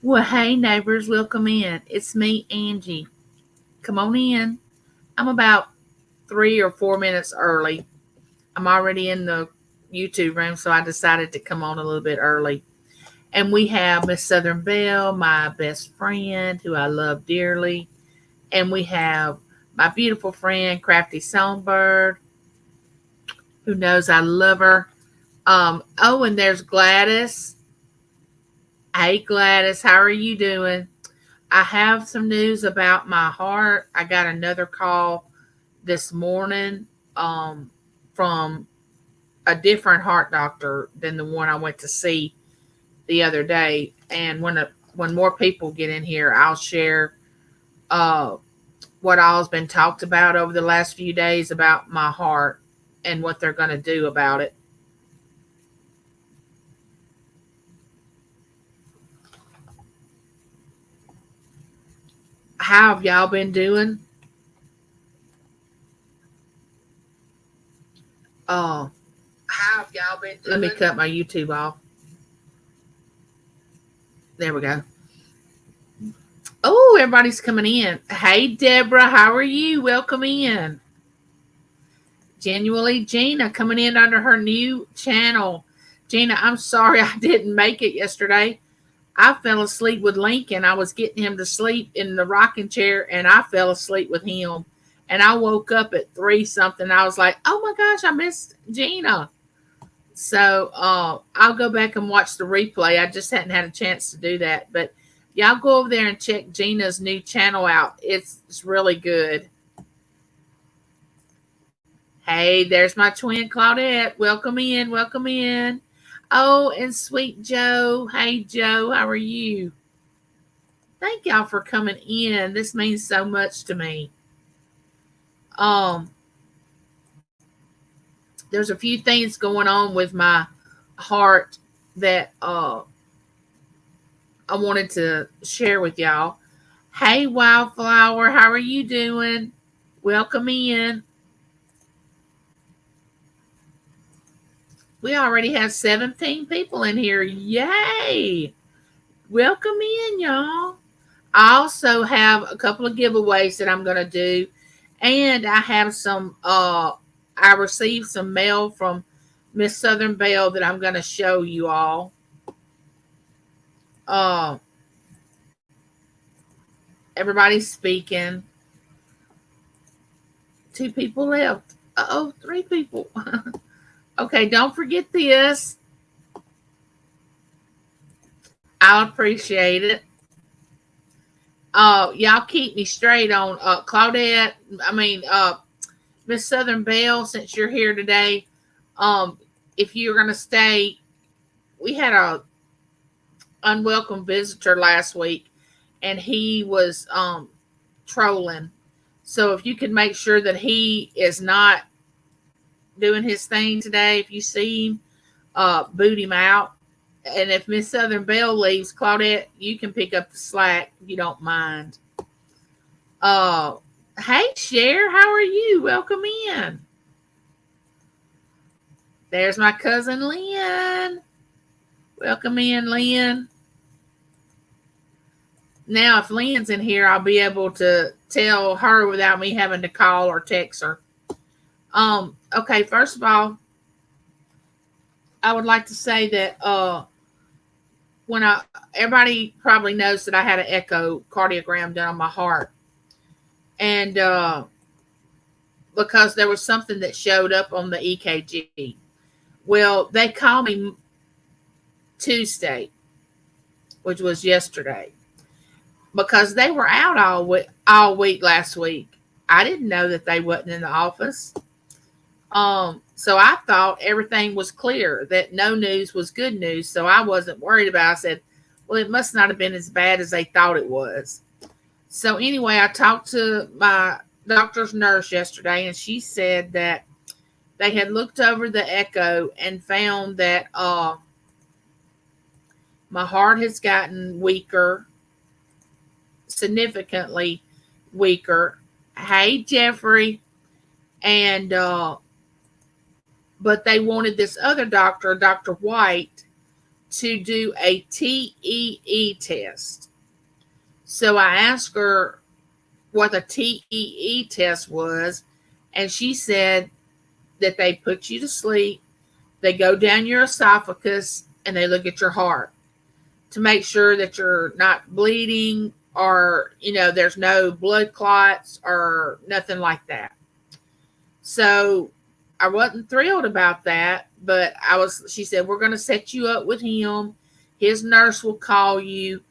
Well, hey, neighbors, welcome in. It's me, Angie. Come on in. I'm about 3 or 4 minutes early. I'm already in the YouTube room, so I decided to come on a little bit early. And we have Miss Southern Belle, my best friend, who I love dearly. And we have my beautiful friend, Crafty Songbird, who knows I love her. Oh, and there's Gladys. Hey, Gladys, how are you doing? I have some news about my heart. I got another call this morning um, from a different heart doctor than the one I went to see the other day. And when more people get in here, I'll share uh, what all's been talked about over the last few days about my heart and what they're going to do about it. How have y'all been doing? Uh, How have y'all been Let me doing? cut my YouTube off. There we go. Oh, everybody's coming in. Hey, Deborah, how are you? Welcome in. Genuinely Gina coming in under her new channel. Gina, I'm sorry I didn't make it yesterday. I fell asleep with Lincoln. I was getting him to sleep in the rocking chair and I fell asleep with him. And I woke up at 3 something. I was like, oh my gosh, I missed Gina. So I'll go back and watch the replay. I just hadn't had a chance to do that. But y'all go over there and check Gina's new channel out. It's really good. Hey, there's my twin Claudette. Welcome in, welcome in. Oh, and sweet Joe. Hey, Joe, how are you? Thank y'all for coming in. This means so much to me. Um, there's a few things going on with my heart that I wanted to share with y'all. Hey, Wildflower, how are you doing? Welcome in. We already have 17 people in here. Yay! Welcome in, y'all. I also have a couple of giveaways that I'm going to do. And I have I received some mail from Miss Southern Belle that I'm going to show you all. Uh, Everybody's speaking. 2 people left. Oh, 3 people. Okay, don't forget this. I'll appreciate it. Y'all keep me straight on Claudette. I mean, Miss Southern Belle. Since you're here today, um, if you're gonna stay, we had a unwelcome visitor last week, and he was trolling. So if you can make sure that he is not doing his thing today, if you see him, boot him out. And if Miss Southern Belle leaves, Claudette, you can pick up the slack if you don't mind. Uh, hey, Cher, how are you? Welcome in. There's my cousin Lynn. Welcome in, Lynn. Now, if Lynn's in here, I'll be able to tell her without me having to call or text her. Okay, first of all, I would like to say that when I everybody probably knows that I had an echocardiogram done on my heart, and because there was something that showed up on the EKG. Well, they called me Tuesday, which was yesterday, because they were out all week last week. I didn't know that they wasn't in the office. So I thought everything was clear, that no news was good news. So I wasn't worried about it. I said, well, it must not have been as bad as they thought it was. So anyway, I talked to my doctor's nurse yesterday, and she said that they had looked over the echo and found that my heart has gotten weaker, significantly weaker. Hey, Jeffrey. And but they wanted this other doctor, Dr. White, to do a TEE test. So I asked her what the TEE test was, and she said that they put you to sleep, they go down your esophagus, and they look at your heart to make sure that you're not bleeding or, there's no blood clots or nothing like that. So I wasn't thrilled about that, but she said, we're going to set you up with him. His nurse will call you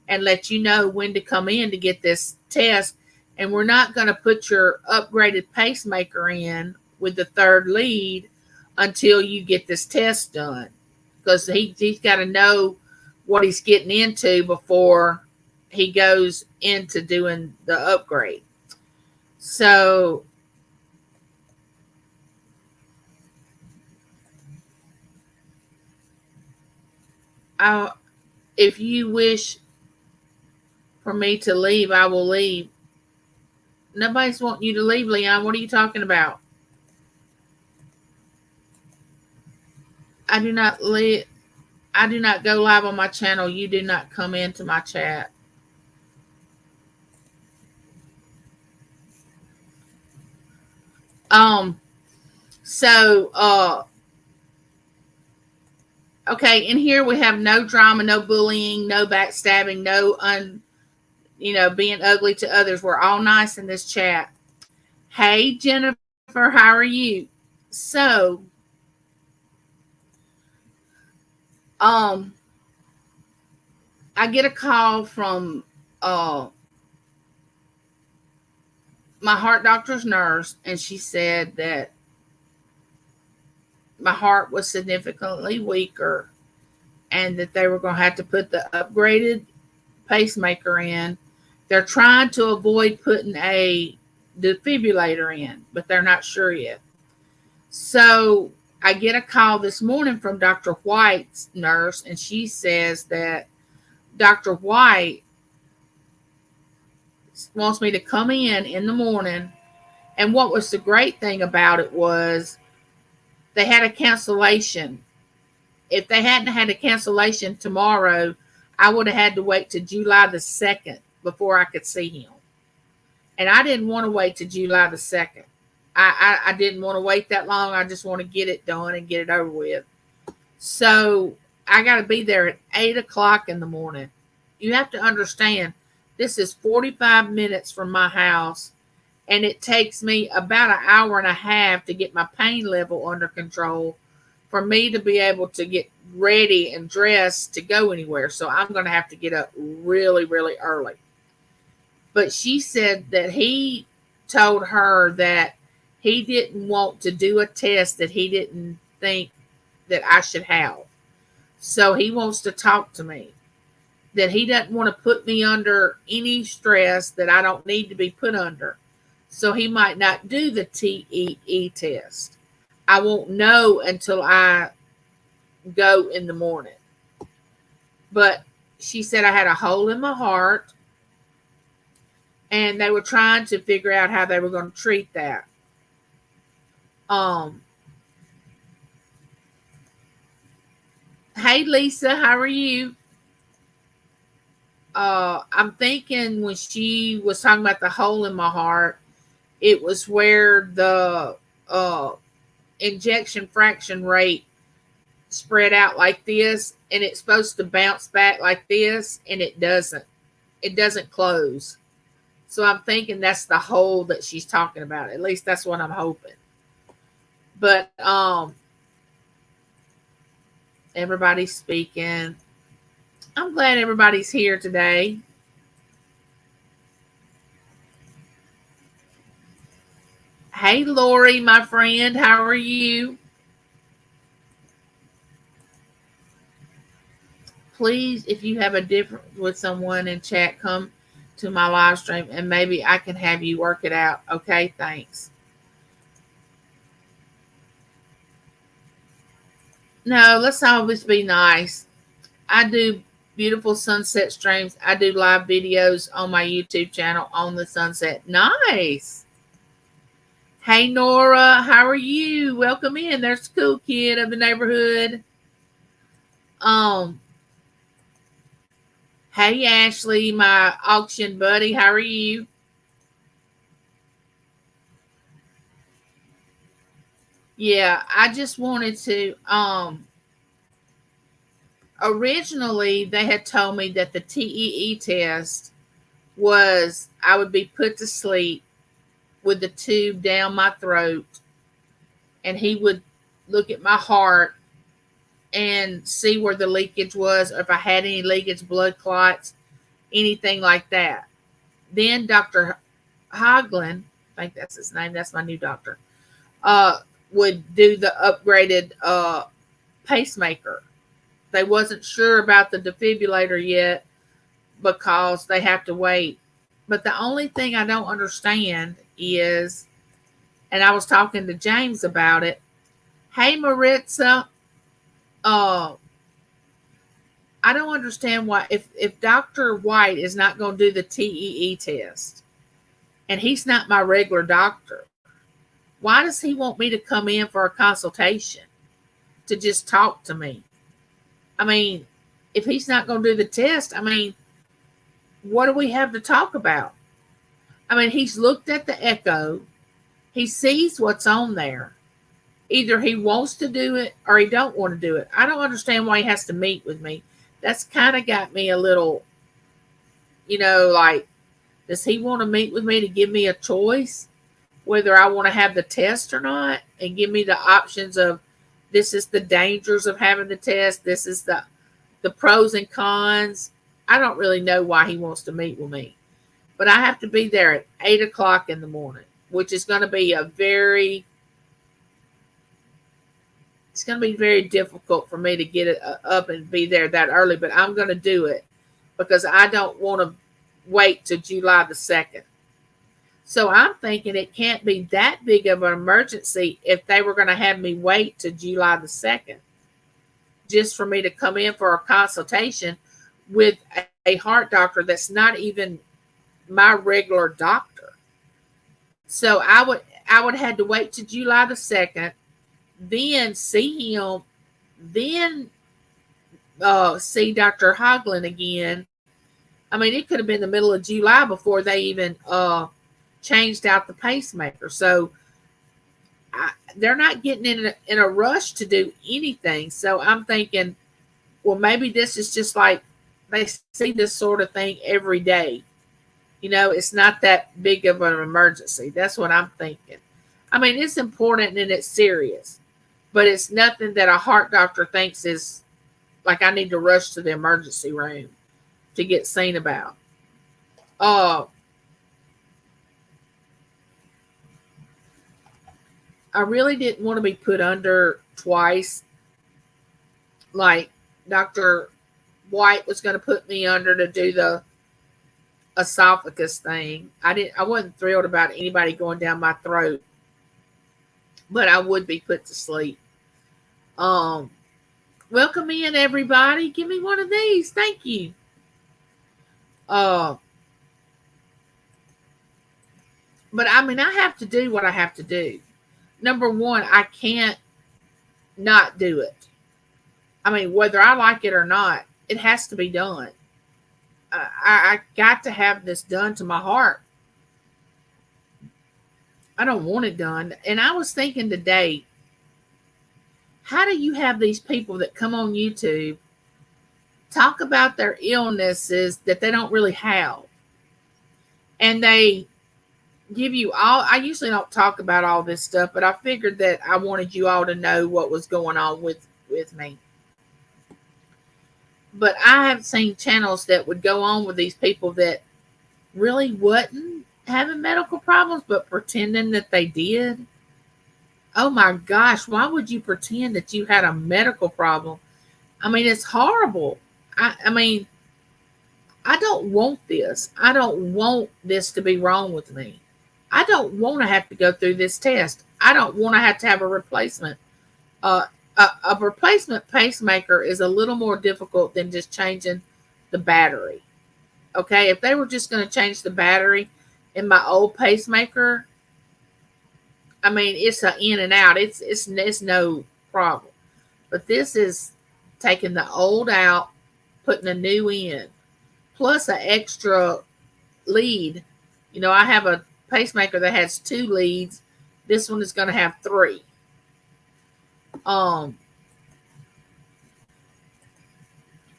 and let you know when to come in to get this test. And we're not going to put your upgraded pacemaker in with the third lead until you get this test done. Because he's got to know what he's getting into before he goes into doing the upgrade. So if you wish for me to leave, I will leave. Nobody's wanting you to leave, Leon. What are you talking about? I do not go live on my channel. You do not come into my chat. Okay, in here we have no drama, no bullying, no backstabbing, no being ugly to others. We're all nice in this chat. Hey, Jennifer, how are you? So, I get a call from my heart doctor's nurse, and she said that my heart was significantly weaker and that they were going to have to put the upgraded pacemaker in. They're trying to avoid putting a defibrillator in, but they're not sure yet. So I get a call this morning from Dr. White's nurse, and she says that Dr. White wants me to come in the morning. And what was the great thing about it was they had a cancellation. If they hadn't had a cancellation tomorrow, I would have had to wait to July the 2nd before I could see him. And I didn't want to wait to July the 2nd. I didn't want to wait that long. I just want to get it done and get it over with. So I got to be there at 8 o'clock in the morning. You have to understand, this is 45 minutes from my house, and it takes me about an hour and a half to get my pain level under control for me to be able to get ready and dressed to go anywhere. So I'm going to have to get up really, really early. But she said that he told her that he didn't want to do a test that he didn't think that I should have. So he wants to talk to me. That he doesn't want to put me under any stress that I don't need to be put under. So he might not do the TEE test. I won't know until I go in the morning. But she said I had a hole in my heart, and they were trying to figure out how they were going to treat that. Hey, Lisa, how are you? I'm thinking when she was talking about the hole in my heart, it was where the ejection fraction rate spread out like this, and it's supposed to bounce back like this, and it doesn't. It doesn't close. So I'm thinking that's the hole that she's talking about. At least that's what I'm hoping. But everybody's speaking. I'm glad everybody's here today. Hey, Lori, my friend, how are you? Please, if you have a difference with someone in chat, come to my live stream and maybe I can have you work it out. Okay, thanks. No, let's always be nice. I do beautiful sunset streams. I do live videos on my YouTube channel on the sunset. Nice. Hey, Nora, how are you? Welcome in. There's the cool kid of the neighborhood. Um, hey Ashley, my auction buddy, how are you? Yeah, I just wanted to originally they had told me that the TEE test was I would be put to sleep with the tube down my throat and he would look at my heart and see where the leakage was, or if I had any leakage, blood clots, anything like that. Then Dr. Hoglin, I think that's his name, that's my new doctor, uh, would do the upgraded pacemaker. They wasn't sure about the defibrillator yet because they have to wait. But the only thing I don't understand is, and I was talking to James about it. Hey Maritza, uh, I don't understand why if Dr. White is not going to do the TEE test, and he's not my regular doctor, why does he want me to come in for a consultation to just talk to me? I mean, if he's not going to do the test, I mean, what do we have to talk about? I mean, he's looked at the echo. He sees what's on there. Either he wants to do it or he don't want to do it. I don't understand why he has to meet with me. That's kind of got me a little, like, does he want to meet with me to give me a choice whether I want to have the test or not, and give me the options of this is the dangers of having the test, this is the pros and cons. I don't really know why he wants to meet with me. But I have to be there at 8 o'clock in the morning, which is going to be it's going to be very difficult for me to get it up and be there that early, but I'm going to do it because I don't want to wait till July the 2nd. So I'm thinking it can't be that big of an emergency if they were going to have me wait till July the 2nd just for me to come in for a consultation with a heart doctor that's not even my regular doctor. So I would have to wait till July the 2nd, then see him, then see Dr. Hoglin again. I mean, it could have been the middle of July before they even changed out the pacemaker. So they're not getting in a rush to do anything. So I'm thinking, well, maybe this is just like they see this sort of thing every day. It's not that big of an emergency. That's what I'm thinking. I mean, it's important and it's serious, but it's nothing that a heart doctor thinks is like I need to rush to the emergency room to get seen about. I really didn't want to be put under twice. Like Dr. White was going to put me under to do the esophagus thing. I wasn't thrilled about anybody going down my throat, but I would be put to sleep. Welcome in everybody. Give me one of these. Thank you. But I mean, I have to do what I have to do. Number one, I can't not do it. I mean, whether I like it or not, it has to be done. I got to have this done to my heart. I don't want it done. And I was thinking today, how do you have these people that come on YouTube talk about their illnesses that they don't really have? And they give you all, I usually don't talk about all this stuff, but I figured that I wanted you all to know what was going on with me. But I have seen channels that would go on with these people that really wasn't having medical problems, but pretending that they did. Oh my gosh, why would you pretend that you had a medical problem? I mean, it's horrible. I mean, I don't want this. I don't want this to be wrong with me. I don't want to have to go through this test. I don't want to have a replacement. A replacement pacemaker is a little more difficult than just changing the battery. Okay, if they were just going to change the battery in my old pacemaker, I mean, it's an in and out. It's no problem. But this is taking the old out, putting a new in, plus an extra lead. You know, I have a pacemaker that has 2 leads. This one is going to have 3. I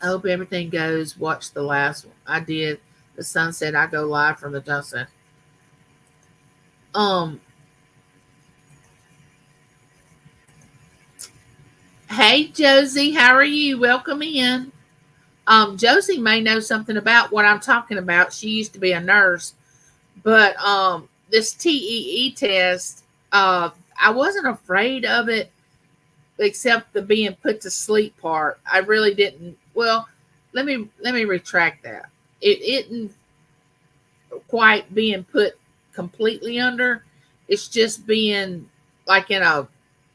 hope everything goes. Watch the last one. I did. The sunset. I go live from the sunset. Hey Josie, how are you? Welcome in. Josie may know something about what I'm talking about. She used to be a nurse, but this TEE test, I wasn't afraid of it, except the being put to sleep part. I really didn't. Well, let me retract that. It isn't quite being put completely under. It's just being like in a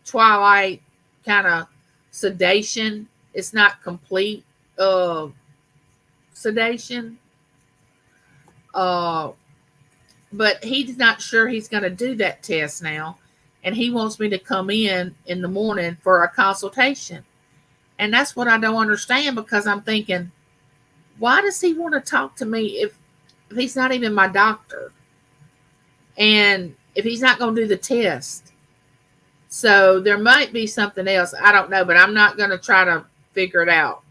twilight kind of sedation. It's not complete sedation. But he's not sure he's going to do that test now, and he wants me to come in the morning for a consultation. And that's what I don't understand, because I'm thinking, why does he want to talk to me if he's not even my doctor, and if he's not going to do the test? So there might be something else. I don't know, but I'm not going to try to figure it out.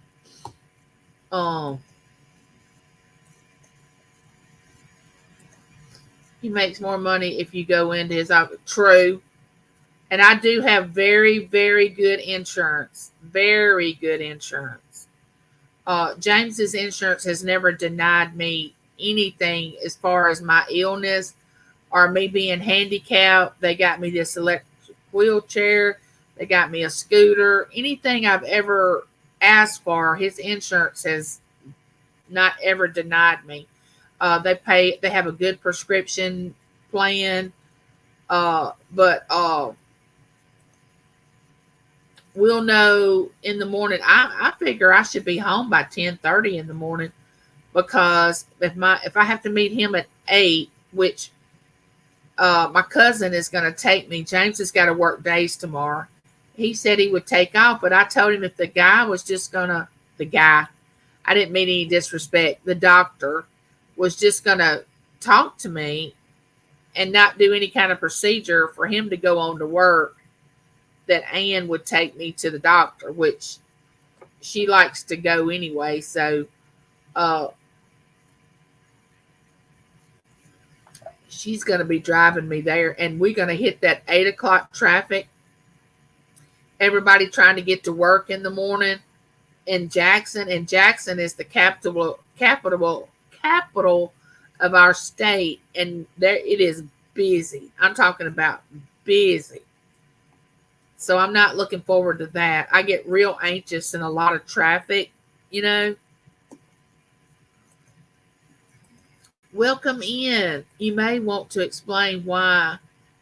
He makes more money if you go into his office. True. And I do have very, very good insurance. Very good insurance. James's insurance has never denied me anything as far as my illness or me being handicapped. They got me this electric wheelchair. They got me a scooter. Anything I've ever asked for, his insurance has not ever denied me. They have a good prescription plan. But we'll know in the morning. I figure I should be home by 10:30 in the morning, because if I have to meet him at 8, which my cousin is going to take me. James has got to work days tomorrow. He said he would take off, but I told him if the guy was just gonna, I didn't mean any disrespect. The doctor was just gonna talk to me and not do any kind of procedure for him to go on to work, that Ann would take me to the doctor, which she likes to go anyway. So she's going to be driving me there, and we're going to hit that 8 o'clock traffic. Everybody trying to get to work in the morning in Jackson, and Jackson is the capital of our state, and there it is busy. I'm talking about busy. So I'm not looking forward to that. I get real anxious in a lot of traffic, you know. Welcome in. You may want to explain why,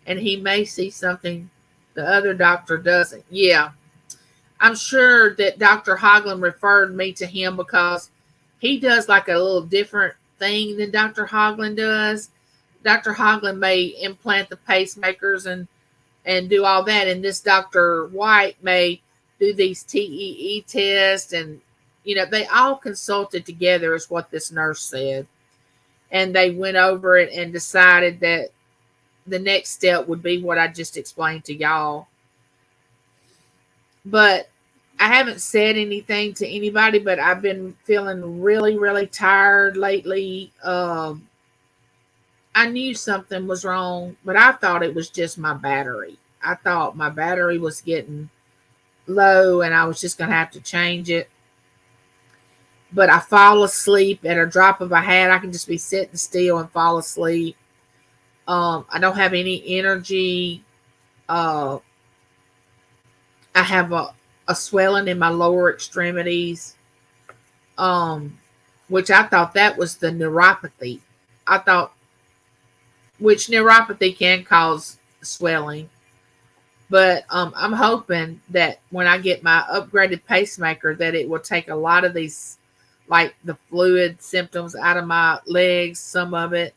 and he may see something the other doctor doesn't. Yeah. I'm sure that Dr. Hoagland referred me to him because he does like a little different thing than Dr. Hoagland does. Dr. Hoagland may implant the pacemakers and do all that, and this Dr. White may do these TEE tests, and you know, they all consulted together is what this nurse said, and they went over it and decided that the next step would be what I just explained to y'all. But I haven't said anything to anybody, but I've been feeling really, really tired lately. I knew something was wrong, but I thought it was just my battery. I thought my battery was getting low and I was just going to have to change it. But I fall asleep at a drop of a hat. I can just be sitting still and fall asleep. I don't have any energy. I have a swelling in my lower extremities, which I thought that was the neuropathy. I thought, which neuropathy can cause swelling. But I'm hoping that when I get my upgraded pacemaker, that it will take a lot of these, like the fluid symptoms out of my legs, some of it,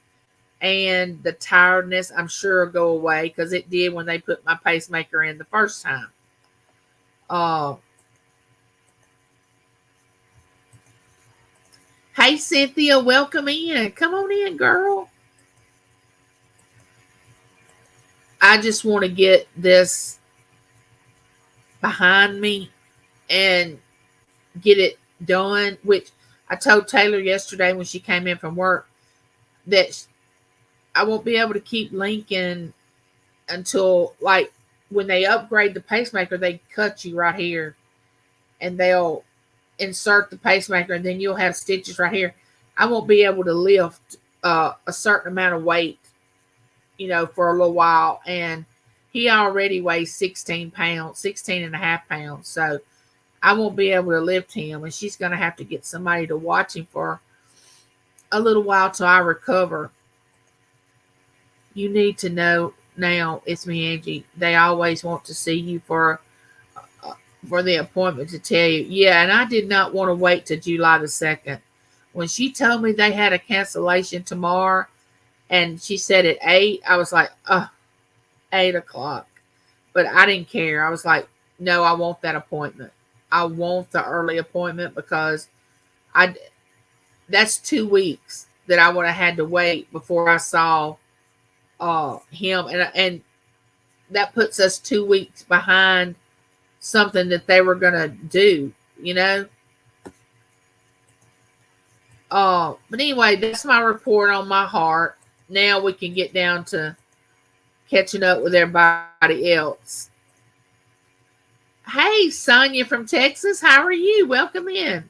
and the tiredness, I'm sure will go away, because it did when they put my pacemaker in the first time. Hey, Cynthia, welcome in. Come on in, girl. I just want to get this behind me and get it done, which I told Taylor yesterday when she came in from work that I won't be able to keep linking until, like, when they upgrade the pacemaker, they cut you right here and they'll insert the pacemaker and then you'll have stitches right here. I won't be able to lift a certain amount of weight, for a little while. And he already weighs 16 pounds, 16 and a half pounds. So I won't be able to lift him. And she's going to have to get somebody to watch him for a little while till I recover. You need to know now, it's me, Angie. They always want to see you for the appointment to tell you. Yeah, and I did not want to wait till July the 2nd. When she told me they had a cancellation tomorrow and she said at 8, I was like, 8 o'clock. But I didn't care. I was like, no, I want that appointment. I want the early appointment because that's 2 weeks that I would have had to wait before I saw him. And that puts us 2 weeks behind something that they were going to do, But anyway, that's my report on my heart. Now we can get down to catching up with everybody else. Hey, Sonia from Texas, how are you? Welcome in.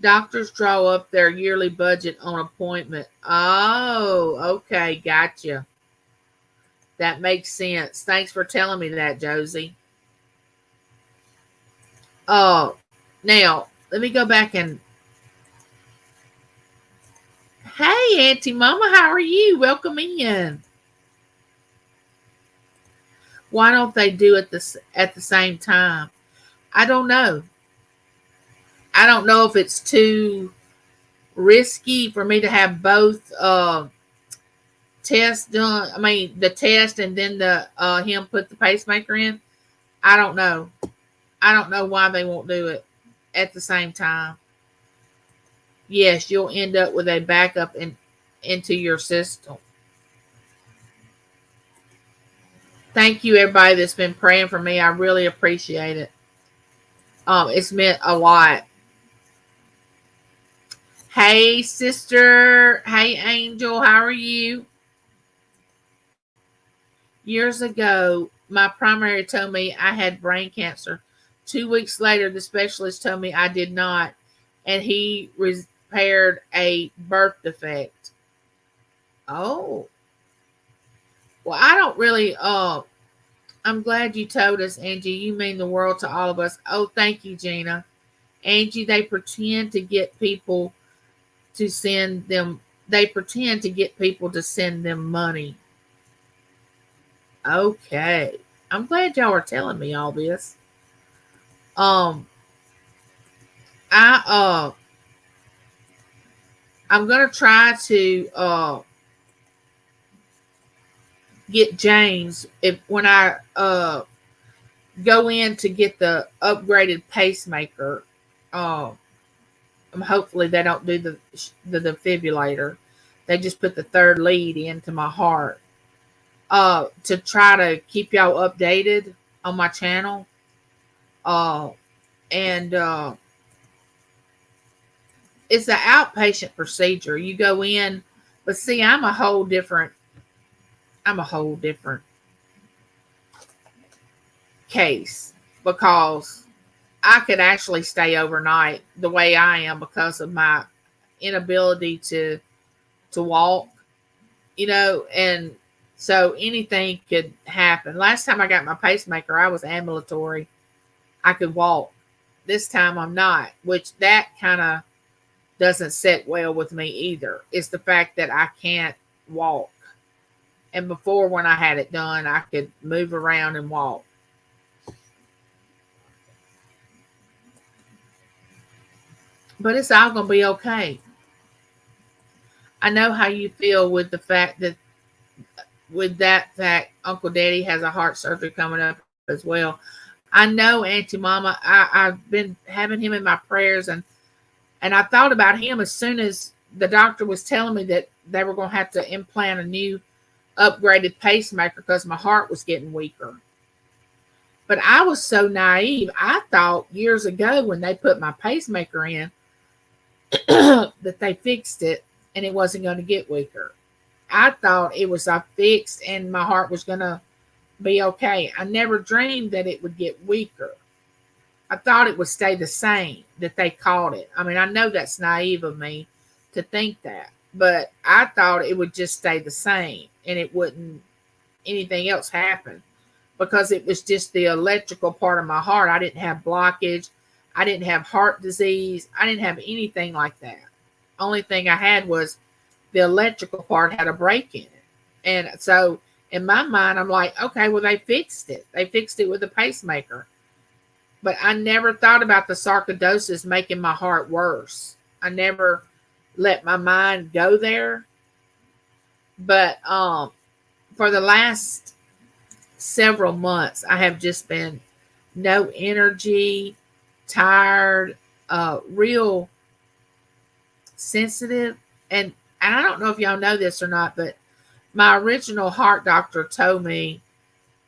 Doctors draw up their yearly budget on appointment. Oh, okay, gotcha. That makes sense. Thanks for telling me that, Josie. Now, let me go back and... Hey, Auntie Mama, how are you? Welcome in. Why don't they do it at the same time? I don't know. I don't know if it's too risky for me to have both tests done. I mean, the test and then him put the pacemaker in. I don't know. I don't know why they won't do it at the same time. Yes, you'll end up with a backup into your system. Thank you, everybody that's been praying for me. I really appreciate it. It's meant a lot. Hey, sister. Hey, Angel. How are you? Years ago, my primary told me I had brain cancer. 2 weeks later, the specialist told me I did not, and he repaired a birth defect. Oh. Well, I don't really, I'm glad you told us, Angie. You mean the world to all of us. Oh, thank you, Gina. Angie, they pretend to get people to send them money. Okay. I'm glad y'all are telling me all this. I'm gonna try to get James when I go in to get the upgraded pacemaker. Hopefully they don't do the defibrillator. They just put the third lead into my heart. To try to keep y'all updated on my channel. And it's an outpatient procedure. You go in, but see, I'm a whole different case because I could actually stay overnight the way I am because of my inability to walk, and so anything could happen. Last time I got my pacemaker, I was ambulatory. I could walk. This time I'm not, which that kind of doesn't sit well with me either. It's the fact that I can't walk. And before, when I had it done, I could move around and walk. But it's all going to be okay. I know how you feel with the fact that Uncle Daddy has a heart surgery coming up as well. I know, Auntie Mama. I've been having him in my prayers, and And I thought about him as soon as the doctor was telling me that they were going to have to implant a new upgraded pacemaker because my heart was getting weaker. But I was so naive. I thought years ago when they put my pacemaker in that they fixed it and it wasn't going to get weaker. I thought it was fixed and my heart was going to be okay. I never dreamed that it would get weaker. I thought it would stay the same, that they called it. I mean, I know that's naive of me to think that, but I thought it would just stay the same and it wouldn't anything else happen because it was just the electrical part of my heart. I didn't have blockage. I didn't have heart disease. I didn't have anything like that. Only thing I had was the electrical part had a break in it. And so in my mind, I'm like, okay, well, they fixed it. They fixed it with a pacemaker. But I never thought about the sarcoidosis making my heart worse. I never let my mind go there. But for the last several months, I have just been no energy, tired, real sensitive. And I don't know if y'all know this or not, but my original heart doctor told me,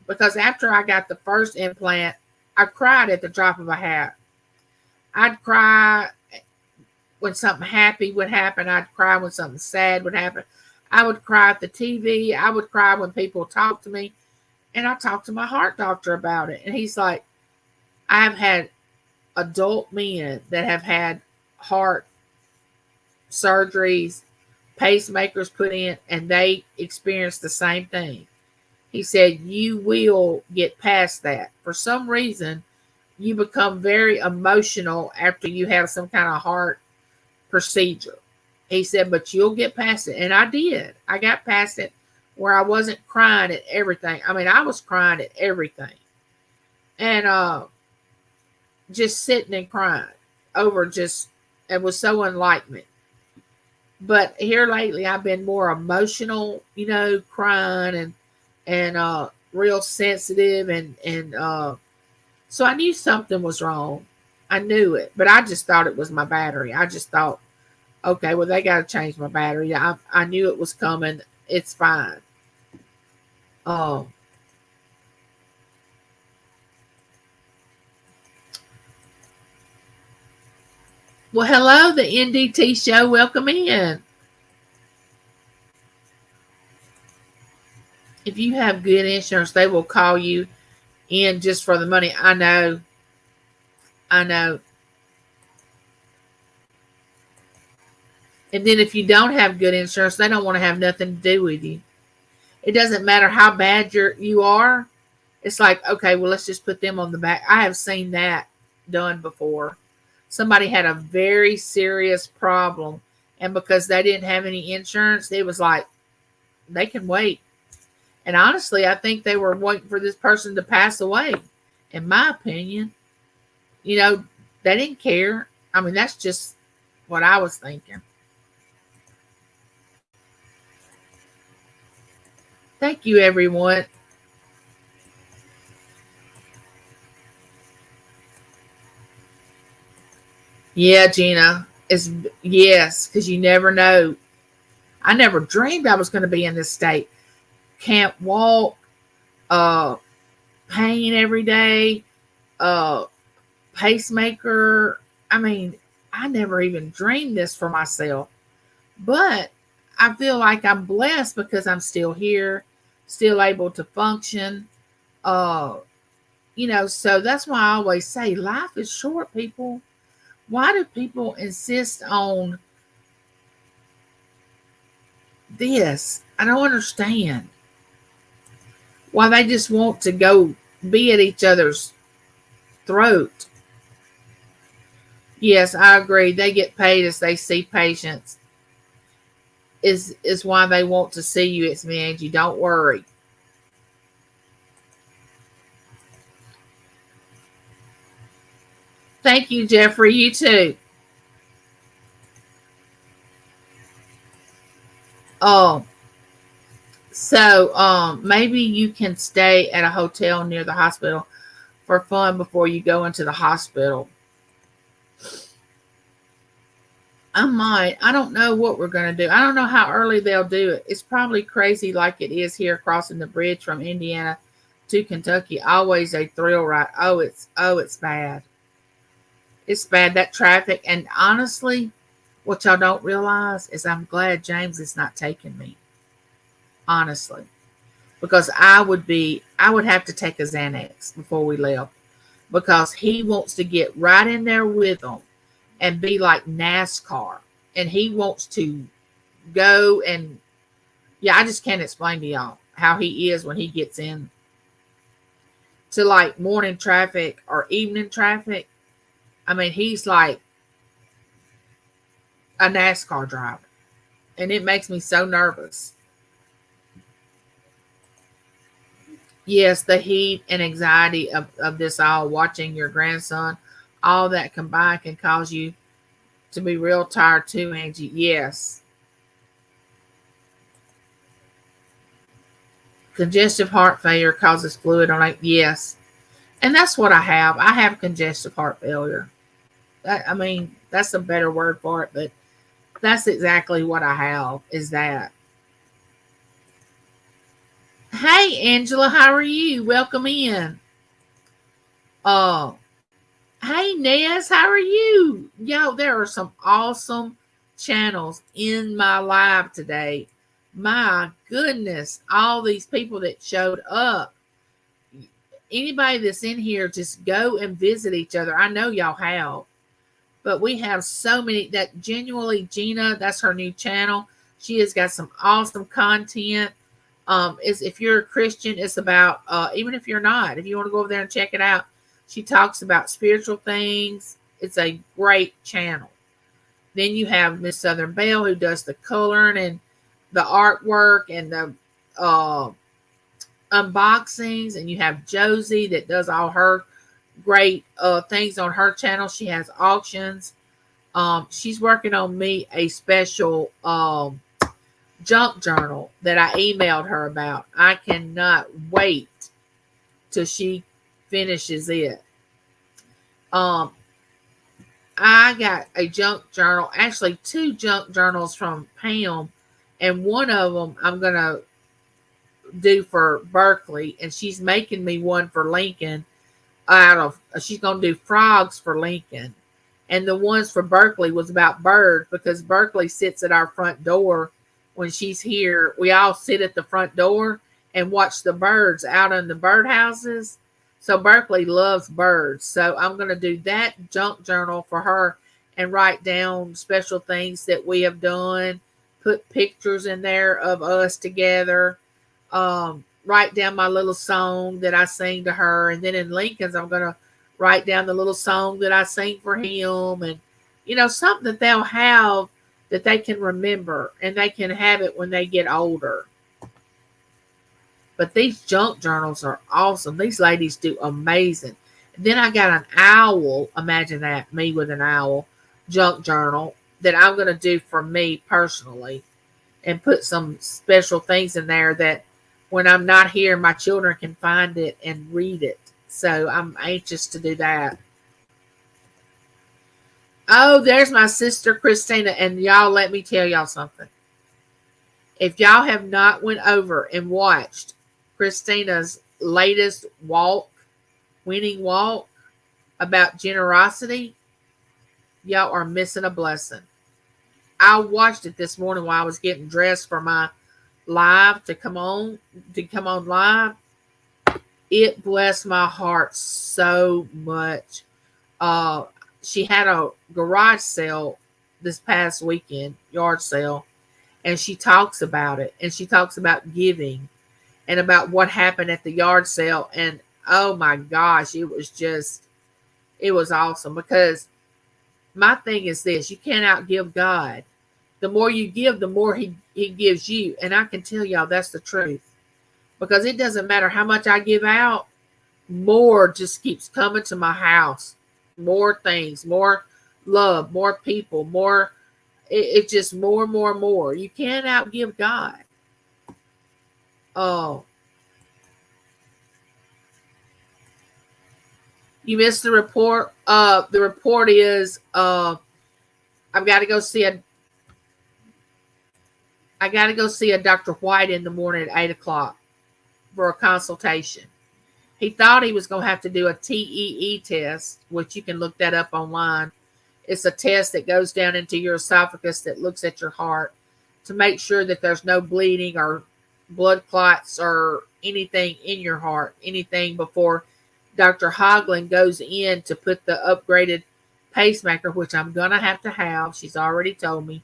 because after I got the first implant, I cried at the drop of a hat. I'd cry when something happy would happen. I'd cry when something sad would happen. I would cry at the TV. I would cry when people talked to me. And I talked to my heart doctor about it. And he's like, I've had adult men that have had heart surgeries, pacemakers put in, and they experienced the same thing. He said, you will get past that. For some reason, you become very emotional after you have some kind of heart procedure. He said, but you'll get past it. And I did. I got past it where I wasn't crying at everything. I mean, I was crying at everything. And just sitting and crying over just, it was so enlightening. But here lately, I've been more emotional, crying and real sensitive. And so I knew something was wrong. I knew it, but I just thought it was my battery. I just thought, okay, well, they got to change my battery. I knew it was coming. It's fine. Well, hello, the NDT show. Welcome in. If you have good insurance, they will call you in just for the money. I know. And then if you don't have good insurance, they don't want to have nothing to do with you. It doesn't matter how bad you are. It's like, okay, well, let's just put them on the back. I have seen that done before. Somebody had a very serious problem, and because they didn't have any insurance, it was like, they can wait. And honestly, I think they were waiting for this person to pass away, in my opinion. They didn't care. I mean, that's just what I was thinking. Thank you, everyone. Yeah, Gina. Yes, because you never know. I never dreamed I was going to be in this state. Can't walk, pain every day, pacemaker. I mean, I never even dreamed this for myself. But I feel like I'm blessed because I'm still here, still able to function. So that's why I always say life is short, people. Why do people insist on this? I don't understand. Why they just want to go be at each other's throat. Yes, I agree. They get paid as they see patients. Is why they want to see you. It's me, Angie. Don't worry. Thank you, Jeffrey. You too. Oh, so maybe you can stay at a hotel near the hospital for fun before you go into the hospital. I might. I don't know what we're going to do. I don't know how early they'll do it. It's probably crazy like it is here crossing the bridge from Indiana to Kentucky. Always a thrill ride. Oh, it's bad. It's bad, that traffic. And honestly, what y'all don't realize is I'm glad James is not taking me. Honestly. Because I would have to take a Xanax before we left. Because he wants to get right in there with them and be like NASCAR. And he wants to go and, yeah, I just can't explain to y'all how he is when he gets in to like morning traffic or evening traffic. I mean, he's like a NASCAR driver. And it makes me so nervous. Yes, the heat and anxiety of this all, watching your grandson, all that combined can cause you to be real tired too, Angie. Yes. Congestive heart failure causes fluid on it. Yes. And that's what I have. I have congestive heart failure. I mean, that's a better word for it, but that's exactly what I have is that. Hey, Angela, how are you? Welcome in. Uh, hey, Nez, how are you? Yo, there are some awesome channels in my live today. My goodness, all these people that showed up. Anybody that's in here, just go and visit each other. I know y'all have, but we have so many that genuinely Gina, that's her new channel. She has got some awesome content. Is if you're a Christian, it's about even if you're not, if you want to go over there and check it out, she talks about spiritual things. It's a great channel. Then you have Miss Southern Belle who does the coloring and the artwork and the uh, unboxings, and you have Josie that does all her great things on her channel. She has auctions. She's working on me a special junk journal that I emailed her about. I cannot wait till she finishes it. I got a junk journal, actually two junk journals from Pam, and one of them I'm gonna do for Berkeley, and she's making me one for Lincoln. She's gonna do frogs for Lincoln, and the ones for Berkeley was about birds because Berkeley sits at our front door when she's here. We all sit at the front door and watch the birds out in the birdhouses. So Berkeley loves birds. So I'm going to do that junk journal for her and write down special things that we have done, put pictures in there of us together, write down my little song that I sing to her. And then in Lincoln's, I'm going to write down the little song that I sing for him, and, something that they'll have that they can remember and they can have it when they get older. But these junk journals are awesome. These ladies do amazing. And then I got an owl. Imagine that, me with an owl junk journal that I'm going to do for me personally and put some special things in there that when I'm not here, my children can find it and read it. So I'm anxious to do that. Oh, there's my sister Christina. And y'all, let me tell y'all something. If y'all have not went over and watched Christina's latest winning walk about generosity, y'all are missing a blessing. I watched it this morning while I was getting dressed for my live to come on live. It blessed my heart so much. She had a garage sale this past weekend, yard sale, and she talks about it, and she talks about giving and about what happened at the yard sale. And oh my gosh, it was awesome, because my thing is this: you can't outgive God. The more you give, the more he gives you. And I can tell y'all that's the truth, because it doesn't matter how much I give out, more just keeps coming to my house. More things, more love, more people, more. It's just more and more and more. You can't outgive God. Oh, you missed the report. The report is I've got to go see a I got to go see a Dr. White in the morning at 8 o'clock for a consultation. He thought he was going to have to do a TEE test, which you can look that up online. It's a test that goes down into your esophagus that looks at your heart to make sure that there's no bleeding or blood clots or anything in your heart, anything before Dr. Hoagland goes in to put the upgraded pacemaker, which I'm going to have. She's already told me.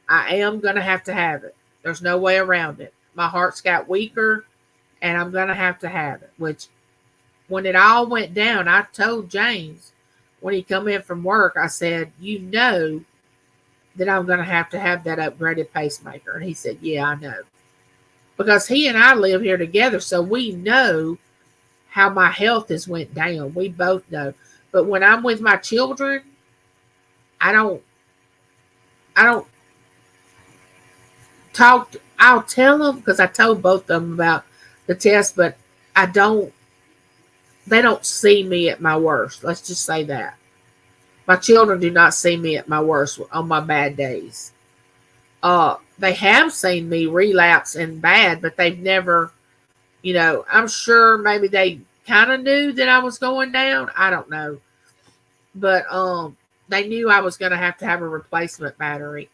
I am going to have it. There's no way around it. My heart's got weaker, and I'm going to have it, which when it all went down, I told James when he come in from work, I said, you know that I'm going to have that upgraded pacemaker. And he said, yeah, I know. Because he and I live here together, so we know how my health has went down. We both know. But when I'm with my children, I don't talk. I'll tell them because I told both of them about the test, but they don't see me at my worst. Let's just say that. My children do not see me at my worst on my bad days. They have seen me relapse and bad, but they've never, I'm sure maybe they kind of knew that I was going down. I don't know. But they knew I was going to have a replacement battery.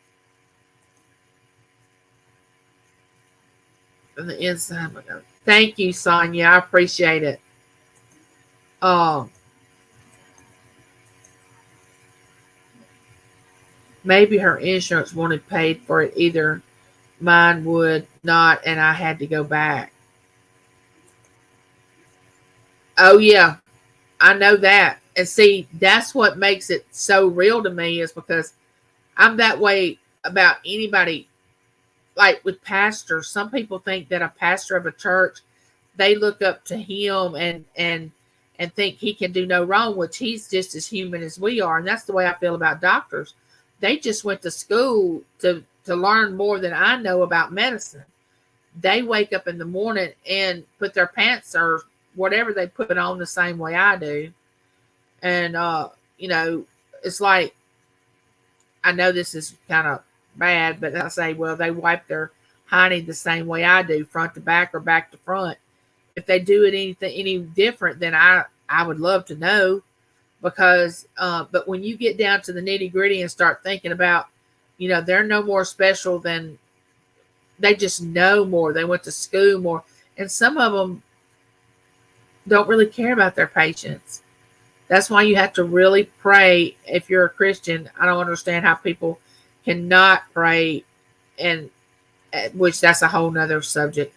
On the inside. Thank you, Sonia. I appreciate it. Maybe her insurance wanted paid for it. Either mine would not, and I had to go back. Oh, yeah. I know that. And see, that's what makes it so real to me is because I'm that way about anybody. Like with pastors, some people think that a pastor of a church, they look up to him and think he can do no wrong, which he's just as human as we are. And that's the way I feel about doctors. They just went to school to learn more than I know about medicine. They wake up in the morning and put their pants or whatever they put on the same way I do. And, it's like, I know this is kind of bad, but I say, well, they wipe their hiney the same way I do, front to back or back to front. If they do it any different, then I would love to know. Because, but when you get down to the nitty gritty and start thinking about, they're no more special than, they just know more. They went to school more. And some of them don't really care about their patients. That's why you have to really pray. If you're a Christian, I don't understand how people cannot pray, and which that's a whole nother subject.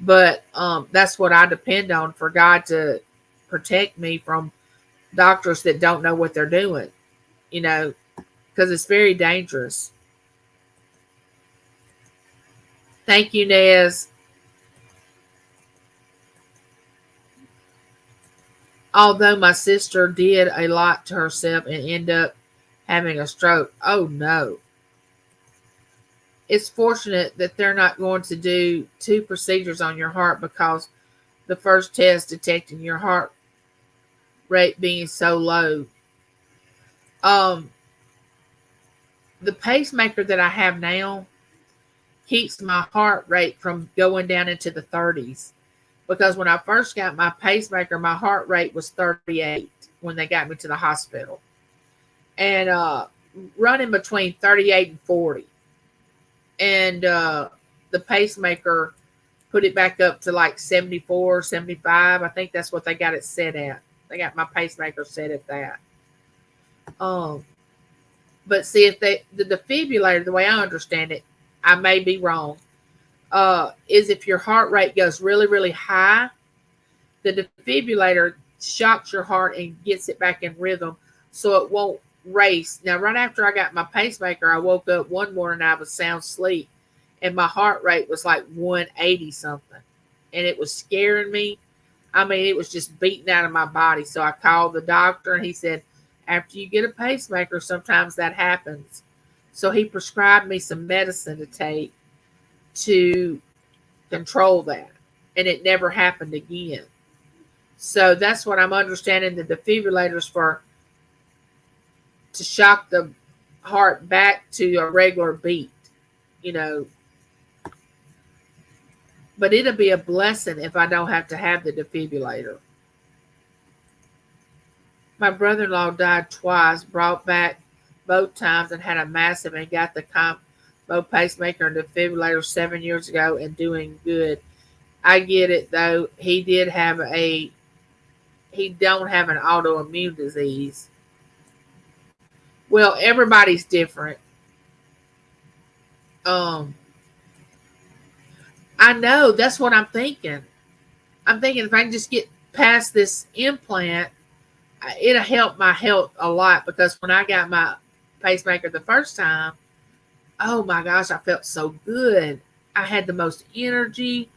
But that's what I depend on for God to protect me from doctors that don't know what they're doing, because it's very dangerous. Thank you, Nez. Although my sister did a lot to herself and ended up having a stroke. Oh, no. It's fortunate that they're not going to do 2 procedures on your heart because the first test detecting your heart rate being so low. The pacemaker that I have now keeps my heart rate from going down into the 30s. Because when I first got my pacemaker, my heart rate was 38 when they got me to the hospital. And running between 38 and 40. And the pacemaker put it back up to like 74, 75. I think that's what they got it set at. They got my pacemaker set at that. But see, if the defibrillator, the way I understand it, I may be wrong, is if your heart rate goes really, really high, the defibrillator shocks your heart and gets it back in rhythm so it won't race. Now, right after I got my pacemaker, I woke up one morning, I was sound asleep, and my heart rate was like 180 something. And it was scaring me. I mean, it was just beating out of my body. So I called the doctor, and he said, after you get a pacemaker, sometimes that happens. So he prescribed me some medicine to take to control that. And it never happened again. So that's what I'm understanding, the defibrillators for, to shock the heart back to a regular beat, you know. But it'll be a blessing if I don't have to have the defibrillator. My brother-in-law died twice, brought back both times, and had a massive and got the combo pacemaker and defibrillator 7 years ago and doing good. I get it though. He don't have an autoimmune disease. Well, everybody's different. I know that's what I'm thinking. I'm thinking if I can just get past this implant, it'll help my health a lot, because when I got my pacemaker the first time, oh my gosh, I felt so good. I had the most energy.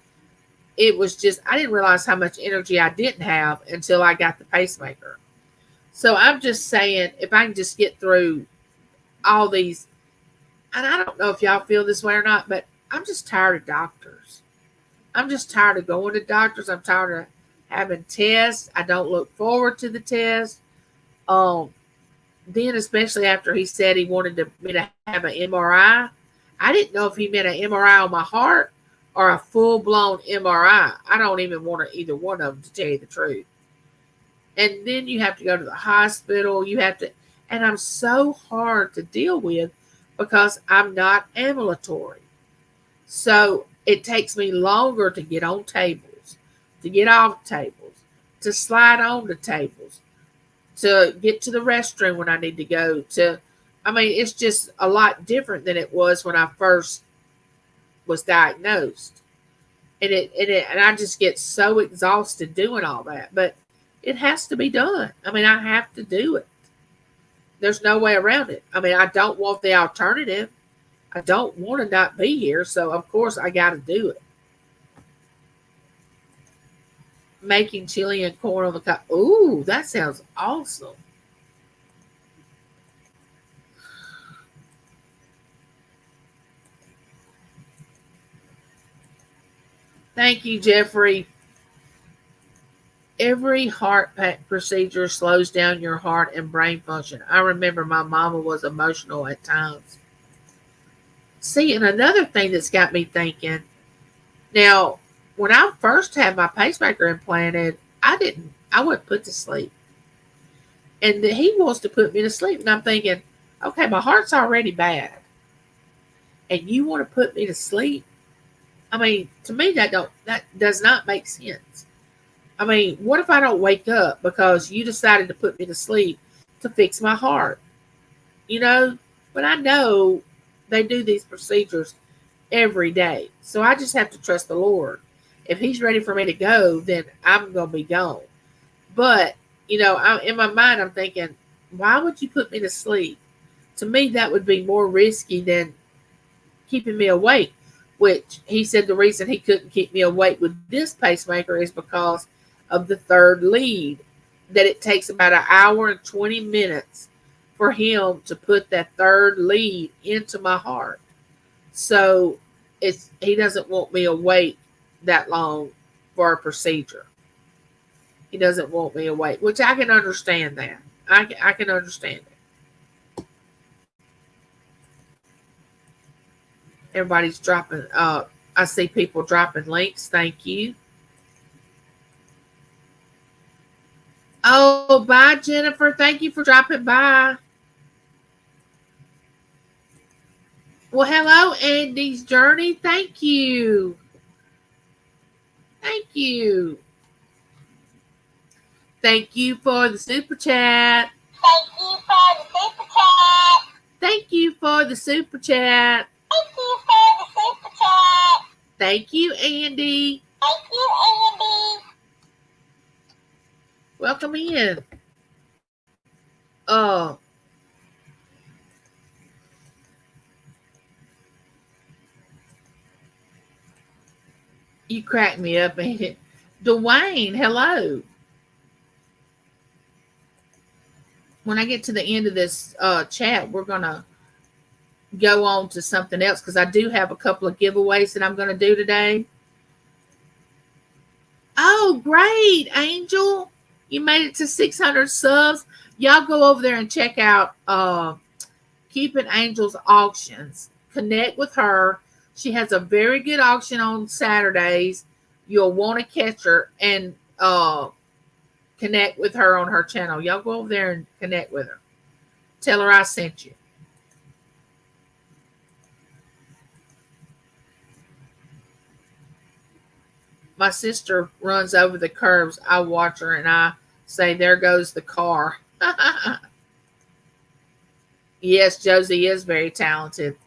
It was just, I didn't realize how much energy I didn't have until I got the pacemaker. So I'm just saying, if I can just get through all these, and I don't know if y'all feel this way or not, but I'm just tired of doctors. I'm just tired of going to doctors. I'm tired of having tests. I don't look forward to the test. Then especially after he said he wanted me to have an MRI, I didn't know if he meant an MRI on my heart or a full-blown MRI. I don't even want either one of them, to tell you the truth. And then you have to go to the hospital. And I'm so hard to deal with because I'm not ambulatory. So it takes me longer to get on tables, to get off tables, to slide on the tables, to get to the restroom when I need to go. It's just a lot different than it was when I first was diagnosed. And I just get so exhausted doing all that. But it has to be done. I have to do it. There's no way around it. I don't want the alternative. I don't want to not be here. So, of course, I got to do it. Making chili and corn on the cob. Ooh, that sounds awesome. Thank you, Jeffrey. Every heart procedure slows down your heart and brain function. I remember my mama was emotional at times. See, and another thing that's got me thinking, now, when I first had my pacemaker implanted, I wasn't put to sleep. And he wants to put me to sleep. And I'm thinking, okay, my heart's already bad. And you want to put me to sleep? To me, that does not make sense. What if I don't wake up because you decided to put me to sleep to fix my heart? But I know they do these procedures every day. So I just have to trust the Lord. If he's ready for me to go, then I'm going to be gone. But, in my mind, I'm thinking, why would you put me to sleep? To me, that would be more risky than keeping me awake, which he said the reason he couldn't keep me awake with this pacemaker is because of the third lead, that it takes about an hour and 20 minutes for him to put that third lead into my heart. So he doesn't want me awake that long for a procedure. He doesn't want me awake, which I can understand that. I can understand it. Everybody's dropping. I see people dropping links. Thank you. Oh, bye, Jennifer. Thank you for dropping by. Well, hello, Andy's Journey. Thank you. Thank you. Thank you for the super chat. Thank you for the super chat. Thank you for the super chat. Thank you for the super chat. Thank you, Andy. Thank you, Andy. Welcome in. You cracked me up, Andy. Dwayne, hello. When I get to the end of this chat, we're going to go on to something else because I do have a couple of giveaways that I'm going to do today. Oh, great, Angel. You made it to 600 subs. Y'all go over there and check out Keeping Angels Auctions. Connect with her. She has a very good auction on Saturdays. You'll want to catch her and connect with her on her channel. Y'all go over there and connect with her. Tell her I sent you. My sister runs over the curves. I watch her and I say, there goes the car. Yes, Josie is very talented.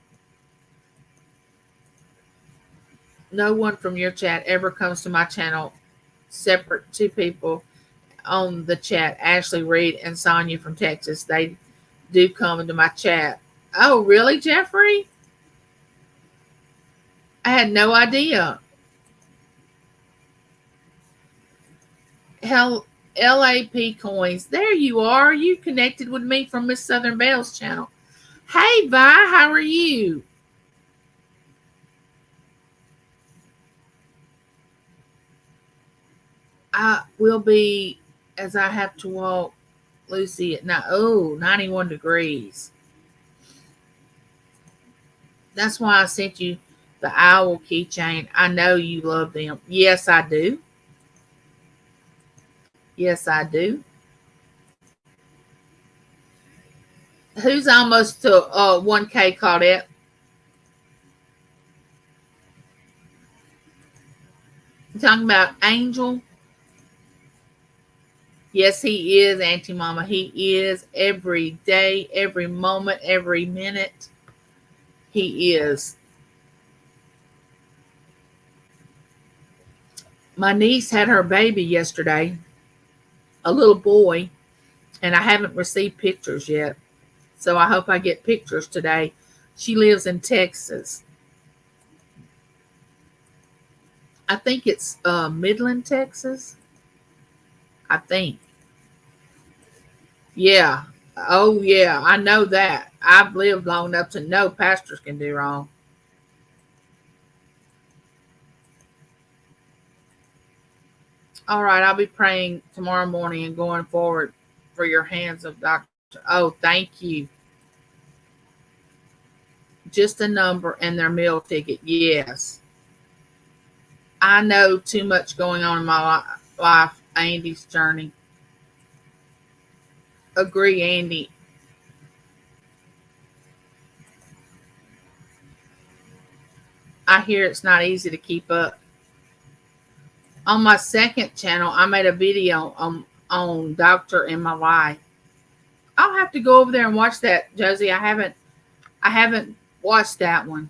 No one from your chat ever comes to my channel. Separate two people on the chat, Ashley Reed and Sonia from Texas. They do come into my chat. Oh, really, Jeffrey? I had no idea. Hell, LAP Coins. There you are. You connected with me from Miss Southern Belle's channel. Hey, Vi, how are you? I will be, as I have to walk Lucy at 91 degrees. That's why I sent you the owl keychain. I know you love them. Yes, I do. Yes, I do. Who's almost to 1K, Claudette? You talking about Angel? Yes, he is, Auntie Mama. He is every day, every moment, every minute. He is. My niece had her baby yesterday, a little boy, and I haven't received pictures yet. So I hope I get pictures today. She lives in Texas. I think it's Midland, Texas. I think. Yeah. Oh, yeah. I know that. I've lived long enough to know pastors can do wrong. All right. I'll be praying tomorrow morning and going forward for your hands of Dr. Oh, thank you. Just a number and their meal ticket. Yes. I know too much going on in my life. Andy's journey. Agree, Andy. I hear it's not easy to keep up. On my second channel, I made a video on Doctor and my wife. I'll have to go over there and watch that, Josie. I haven't watched that one.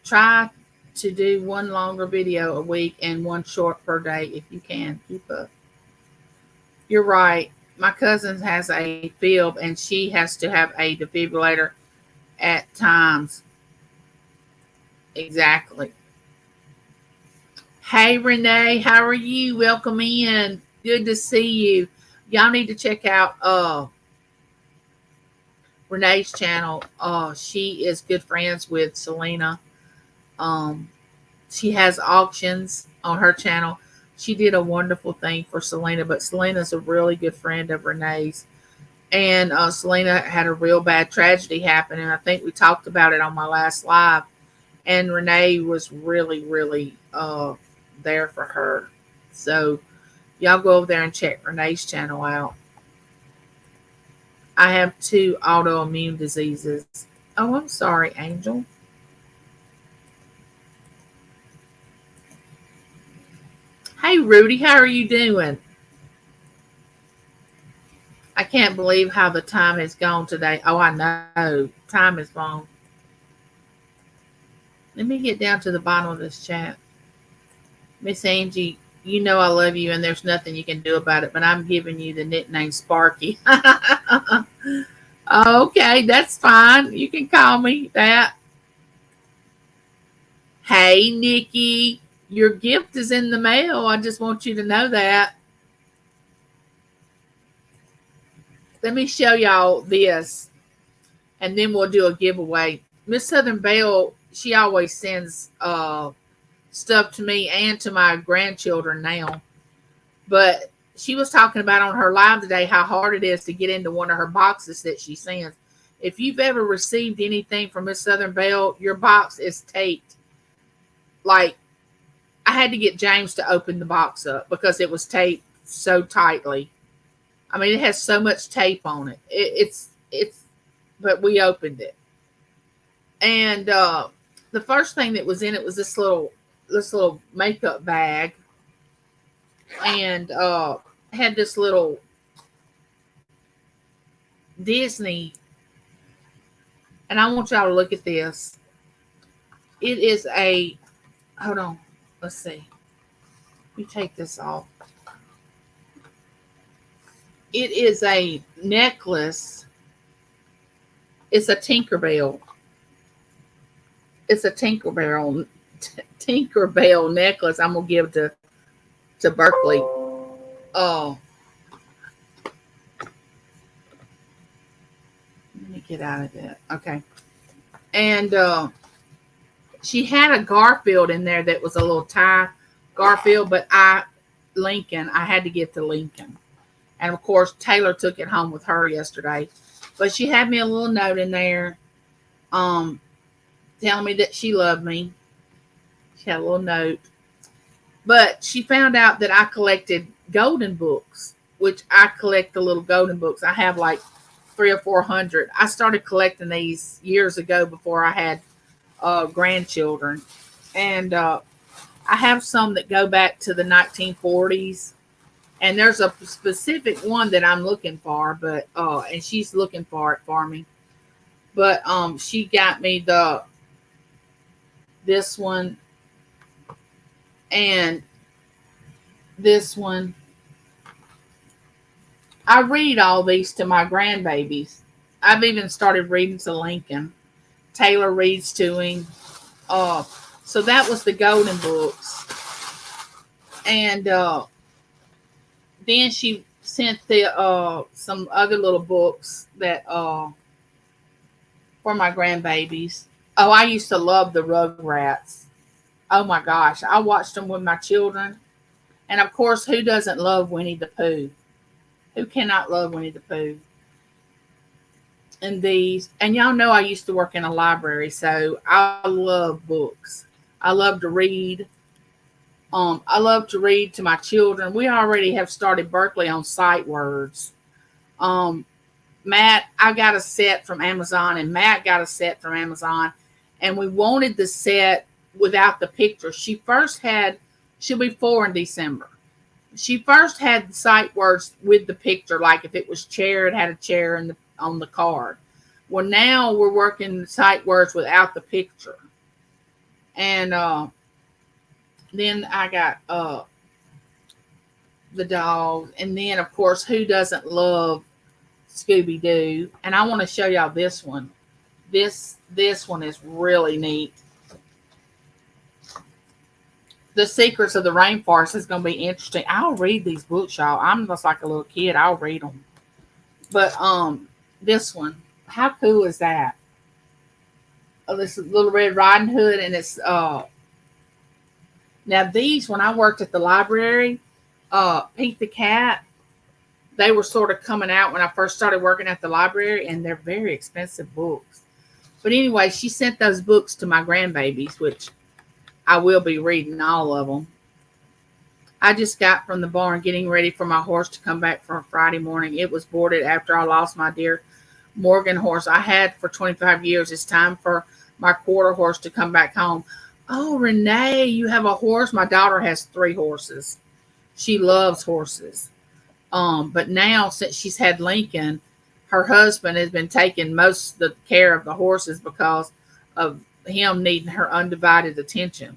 Try to do one longer video a week and one short per day if you can. Keep up. You're right. My cousin has a fib and she has to have a defibrillator at times. Exactly. Hey, Renee, how are you? Welcome in. Good to see you. Y'all need to check out Renee's channel. She is good friends with Selena. She has auctions on her channel. She did a wonderful thing for Selena, but Selena's a really good friend of Renee's. And Selena had a real bad tragedy happen, and I think we talked about it on my last live. And Renee was really, really there for her. So y'all go over there and check Renee's channel out. I have 2 autoimmune diseases. Oh, I'm sorry, Angel. Hey, Rudy, how are you doing? I can't believe how the time has gone today. Oh, I know. Time is gone. Let me get down to the bottom of this chat. Miss Angie, you know I love you and there's nothing you can do about it, but I'm giving you the nickname Sparky. Okay, that's fine. You can call me that. Hey, Nikki, your gift is in the mail. I just want you to know that. Let me show y'all this, and then we'll do a giveaway. Miss Southern Belle, she always sends stuff to me and to my grandchildren now. But she was talking about on her live today how hard it is to get into one of her boxes that she sends. If you've ever received anything from Miss Southern Belle, your box is taped. Like, I had to get James to open the box up because it was taped so tightly. I mean, it has so much tape on it. But we opened it. And the first thing that was in it was this little makeup bag. And had this little Disney. And I want y'all to look at this. It is hold on. Let's see. Let me take this off. It is a necklace. It's a Tinkerbell. It's a Tinkerbell necklace. I'm gonna give to Berkeley. Oh, let me get out of that. Okay, and she had a Garfield in there that was a little tie Garfield, but Lincoln. I had to get to Lincoln, and of course Taylor took it home with her yesterday. But she had me a little note in there, telling me that she loved me. She had a little note. But she found out that I collected golden books, which I collect the little golden books. I have like 300 or 400. I started collecting these years ago before I had grandchildren. And I have some that go back to the 1940s. And there's a specific one that I'm looking for, but and she's looking for it for me. But she got me this one and this one. I read all these to my grandbabies. I've even started reading to Lincoln. Taylor reads to him. So that was the golden books. And then she sent some other little books that for my grandbabies. Oh, I used to love the Rugrats. Oh my gosh, I watched them with my children. And of course, who doesn't love Winnie the Pooh? Who cannot love Winnie the Pooh? And y'all know I used to work in a library, so I love books. I love to read. I love to read to my children. We already have started Berkeley on sight words. Matt, I got a set from Amazon, and Matt got a set from Amazon, and we wanted the set without the picture. She'll be 4 in December. She first had the sight words with the picture, like if it was chair, it had a chair on the card. Well, now we're working sight words without the picture. And then I got the dog. And then, of course, who doesn't love Scooby-Doo? And I want to show y'all this one. This one is really neat. The Secrets of the Rainforest is going to be interesting. I'll read these books, y'all. I'm just like a little kid. I'll read them. But this one, how cool is that? This Little Red Riding Hood, and it's now these, when I worked at the library, Pete the Cat, they were sort of coming out when I first started working at the library, and they're very expensive books. But anyway, she sent those books to my grandbabies, which I will be reading all of them. I just got from the barn getting ready for my horse to come back for Friday morning. It was boarded after I lost my dear Morgan horse I had for 25 years. It's time for my quarter horse to come back home. Oh, Renee, you have a horse? My daughter has 3 horses. She loves horses. But now, since she's had Lincoln, her husband has been taking most of the care of the horses because of him needing her undivided attention.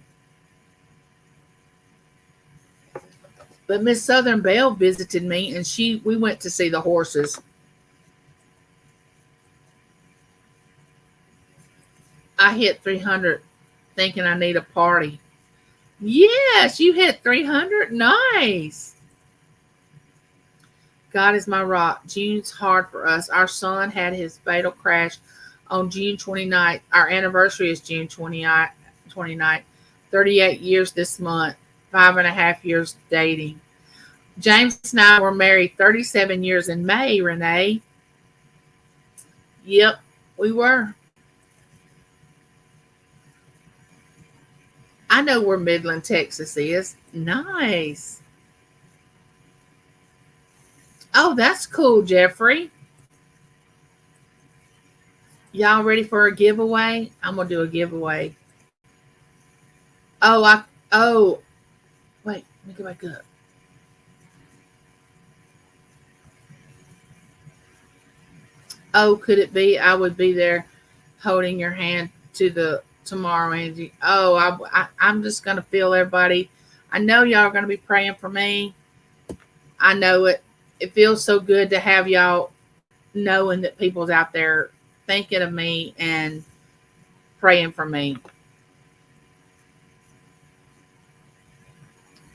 But Miss Southern Belle visited me, and we went to see the horses. I hit 300 thinking I need a party. Yes, you hit 300. Nice. God is my rock. June's hard for us. Our son had his fatal crash on June 29th. Our anniversary is June 29th. 38 years this month. 5.5 years dating. James and I were married 37 years in May, Renee. Yep, we were. I know where Midland, Texas is. Nice. Oh, that's cool, Jeffrey. Y'all ready for a giveaway? I'm gonna do a giveaway. Oh, wait, let me go back up. Oh, could it be I would be there holding your hand to the tomorrow, Angie? Oh, I'm just gonna feel everybody. I know y'all are gonna be praying for me. I know it. It feels so good to have y'all knowing that people's out there thinking of me and praying for me.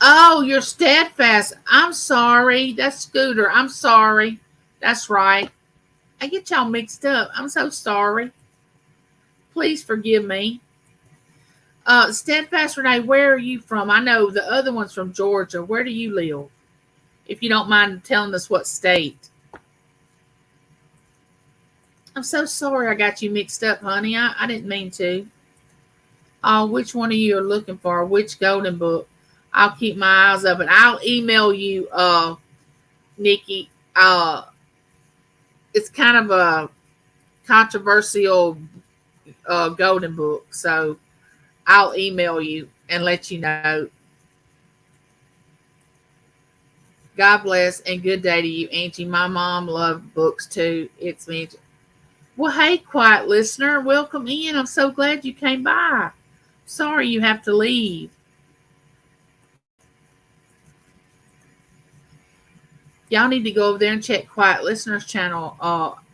Oh, you're steadfast. I'm sorry. That's Scooter. I'm sorry. That's right. I get y'all mixed up. I'm so sorry. Please forgive me. Steadfast Renee, where are you from? I know the other one's from Georgia. Where do you live? If you don't mind telling us what state. I'm so sorry I got you mixed up, honey. I didn't mean to. Oh, which one of you are looking for? Which golden book? I'll keep my eyes open. I'll email you, Nikki. It's kind of a controversial golden book, so I'll email you and let you know. God bless and good day to you, Angie. My mom loved books too. It's me. Well, hey, quiet listener, welcome in. I'm so glad you came by. Sorry you have to leave. Y'all need to go over there and check Quiet Listener's channel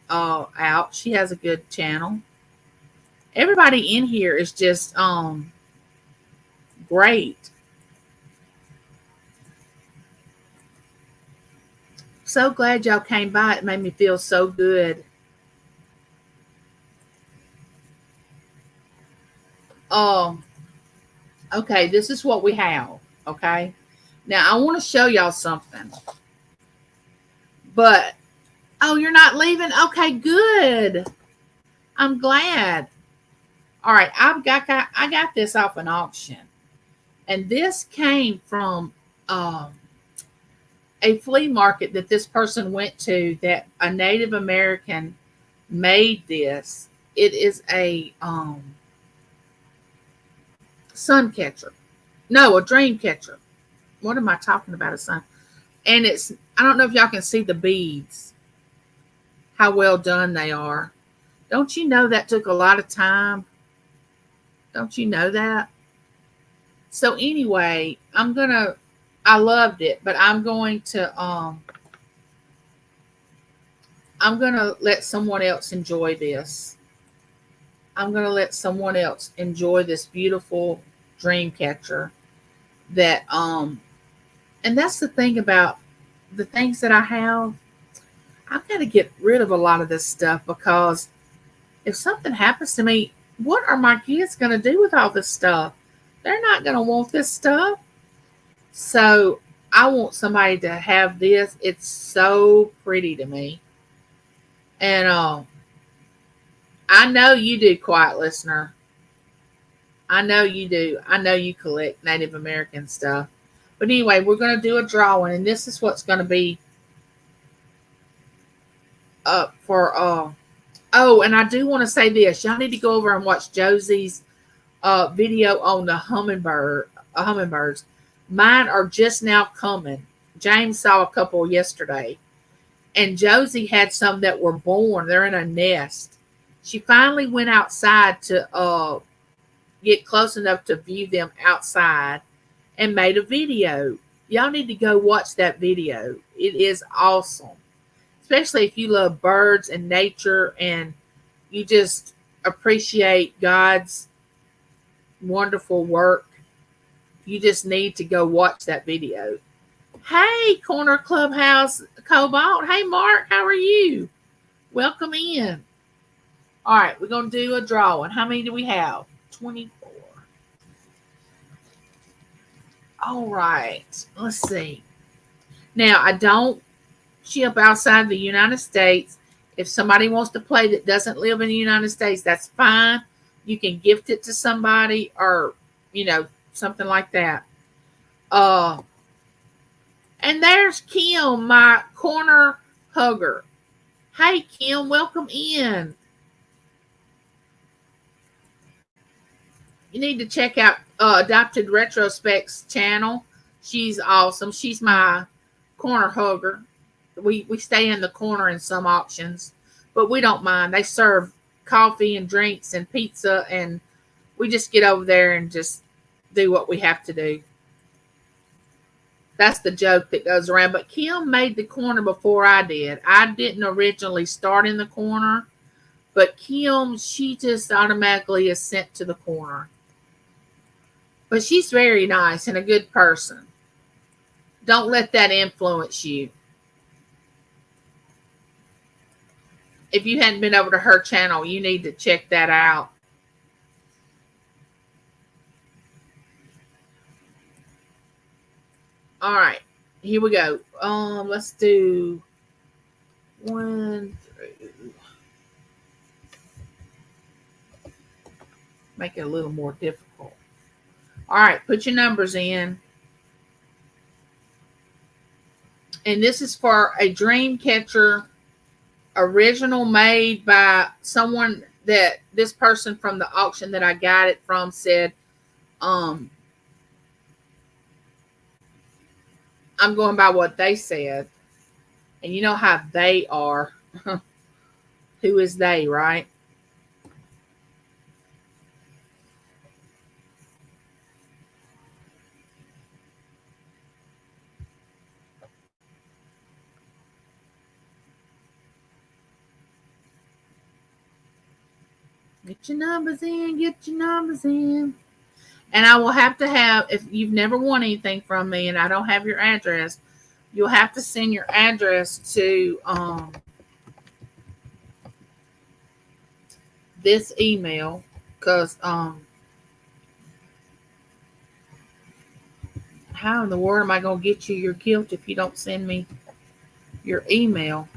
out. She has a good channel. Everybody in here is just great. So glad y'all came by. It made me feel so good. Okay, this is what we have. Okay. Now I want to show y'all something. But oh, you're not leaving? Okay, good. I'm glad. All right, I got this off an auction. And this came from a flea market that this person went to that a Native American made this. It is a sun catcher. No, a dream catcher. What am I talking about? A sun. And it's, I don't know if y'all can see the beads, how well done they are. Don't you know that took a lot of time? Don't you know that? So anyway, I loved it, but I'm going to let someone else enjoy this. I'm going to let someone else enjoy this beautiful dream catcher that and that's the thing about the things that I have. I've got to get rid of a lot of this stuff because if something happens to me, what are my kids going to do with all this stuff? They're not going to want this stuff. So I want somebody to have this. It's so pretty to me. And I know you do, quiet listener. I know you do. I know you collect Native American stuff. But anyway, we're going to do a drawing, and this is what's going to be up for. Oh, and I do want to say this. Y'all need to go over and watch Josie's video on the hummingbirds. Mine are just now coming. James saw a couple yesterday, and Josie had some that were born. They're in a nest. She finally went outside to get close enough to view them outside and made a video. Y'all need to go watch that video. It is awesome. Especially if you love birds and nature and you just appreciate God's wonderful work. You just need to go watch that video. Hey, Corner Clubhouse Cobalt. Hey, Mark, how are you? Welcome in. All right, we're going to do a drawing. How many do we have? 24. All right, let's see. Now, I don't ship outside the United States. If somebody wants to play that doesn't live in the United States, that's fine. You can gift it to somebody or, something like that. Uh, and there's Kim, my corner hugger. Hey, Kim, welcome in. You need to check out Adopted Retrospects channel. She's awesome. She's my corner hugger. We stay in the corner in some auctions, but we don't mind. They serve coffee and drinks and pizza, and we just get over there and just do what we have to do. That's the joke that goes around. But Kim made the corner before I did. I didn't originally start in the corner, but Kim, she just automatically is sent to the corner. But she's very nice and a good person. Don't let that influence you. If you hadn't been over to her channel, you need to check that out. All right, here we go. Let's do 1 through. Make it a little more difficult. All right, put your numbers in. And this is for a dream catcher original made by someone that this person from the auction that I got it from said, I'm going by what they said. And you know how they are. Who is they, right? Get your numbers in, get your numbers in. And I will have to have, if you've never won anything from me and I don't have your address, you'll have to send your address to this email, because how in the world am I going to get you your gift if you don't send me your email?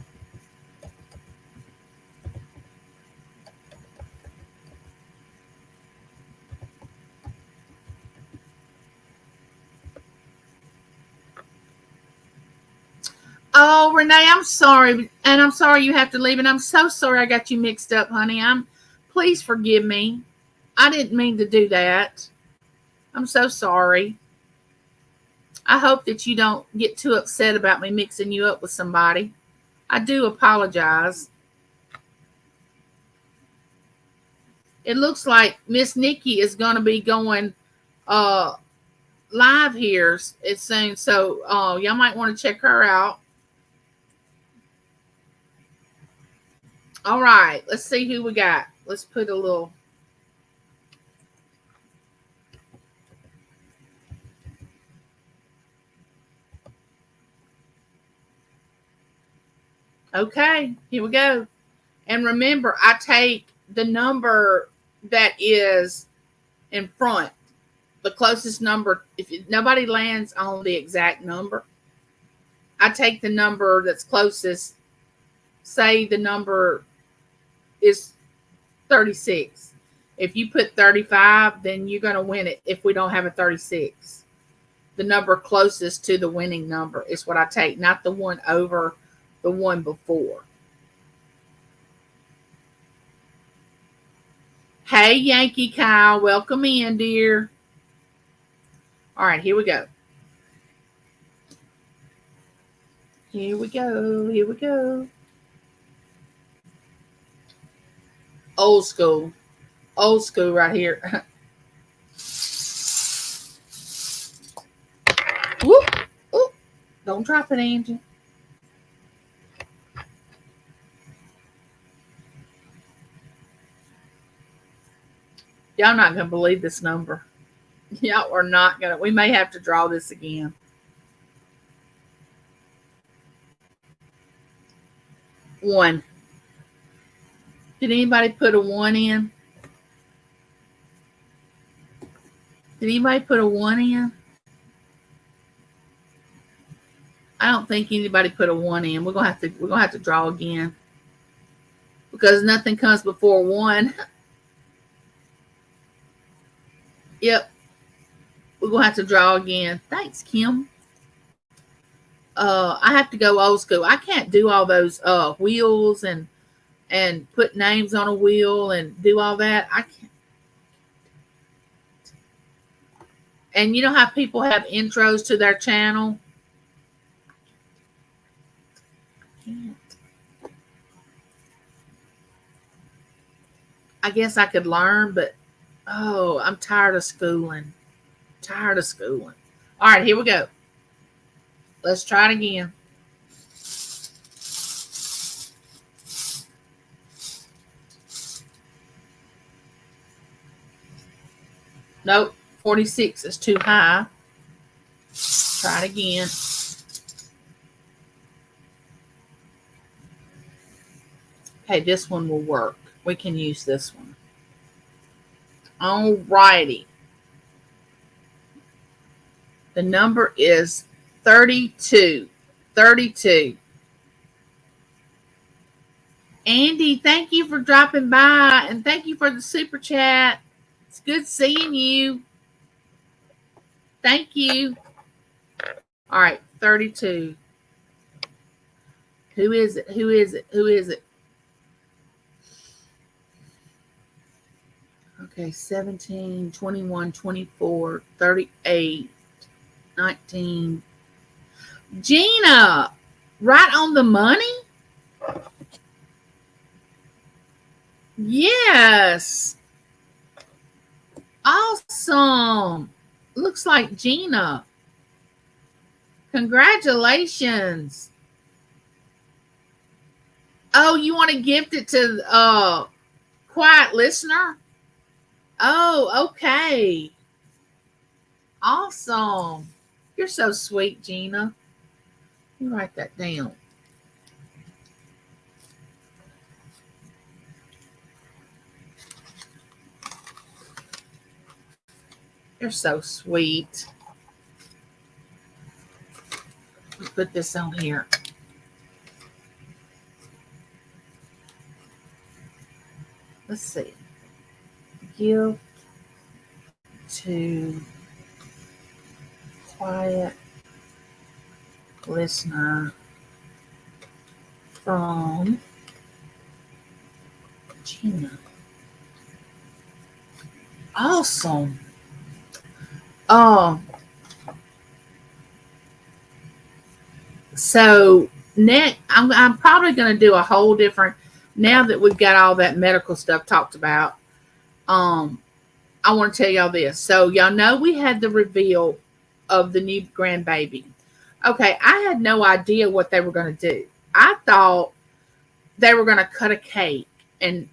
Oh, Renee, I'm sorry. And I'm sorry you have to leave. And I'm so sorry I got you mixed up, honey. Please forgive me. I didn't mean to do that. I'm so sorry. I hope that you don't get too upset about me mixing you up with somebody. I do apologize. It looks like Miss Nikki is going to be going live here soon. So y'all might want to check her out. All right, let's see who we got. Let's put a little. Okay, here we go. And remember, I take the number that is in front, the closest number. If nobody lands on the exact number, I take the number that's closest. Say the number is 36. If you put 35, then you're going to win it if we don't have a 36. The number closest to the winning number is what I take, not the one over the one before. Hey, Yankee Kyle, welcome in, dear. All right, here we go. Here we go. Here we go. Old school. Old school right here. Whoop, whoop. Don't drop it, Angie. Y'all not going to believe this number. Y'all are not going to. We may have to draw this again. One. Did anybody put a 1 in? Did anybody put a 1 in? I don't think anybody put a 1 in. We're gonna have to draw again because nothing comes before 1. Yep, we're gonna have to draw again. Thanks, Kim. I have to go old school. I can't do all those wheels and put names on a wheel and do all that. I can't. And you know how people have intros to their channel? I guess I could learn, but oh, I'm tired of schooling. Tired of schooling. All right, here we go. Let's try it again. Nope, 46 is too high. Try it again. Okay, this one will work. We can use this one. All righty. The number is 32. 32. Andy, thank you for dropping by and thank you for the super chat. It's good seeing you. Thank you. All right, 32. Who is it? Who is it? Who is it? Okay, 17, 21, 24, 38, 19. Gina, right on the money? Yes. Awesome. Looks like Gina. Congratulations. Oh, you want to gift it to Quiet Listener? Oh, okay. Awesome. You're so sweet, Gina. You write that down. You're so sweet. Put this on here. Let's see. Give to Quiet Listener from Gina. Awesome. So next, I'm probably going to do a whole different. Now that we've got all that medical stuff talked about, I want to tell y'all this. So y'all know we had the reveal of the new grandbaby. Okay, I had no idea what they were going to do. I thought they were going to cut a cake, and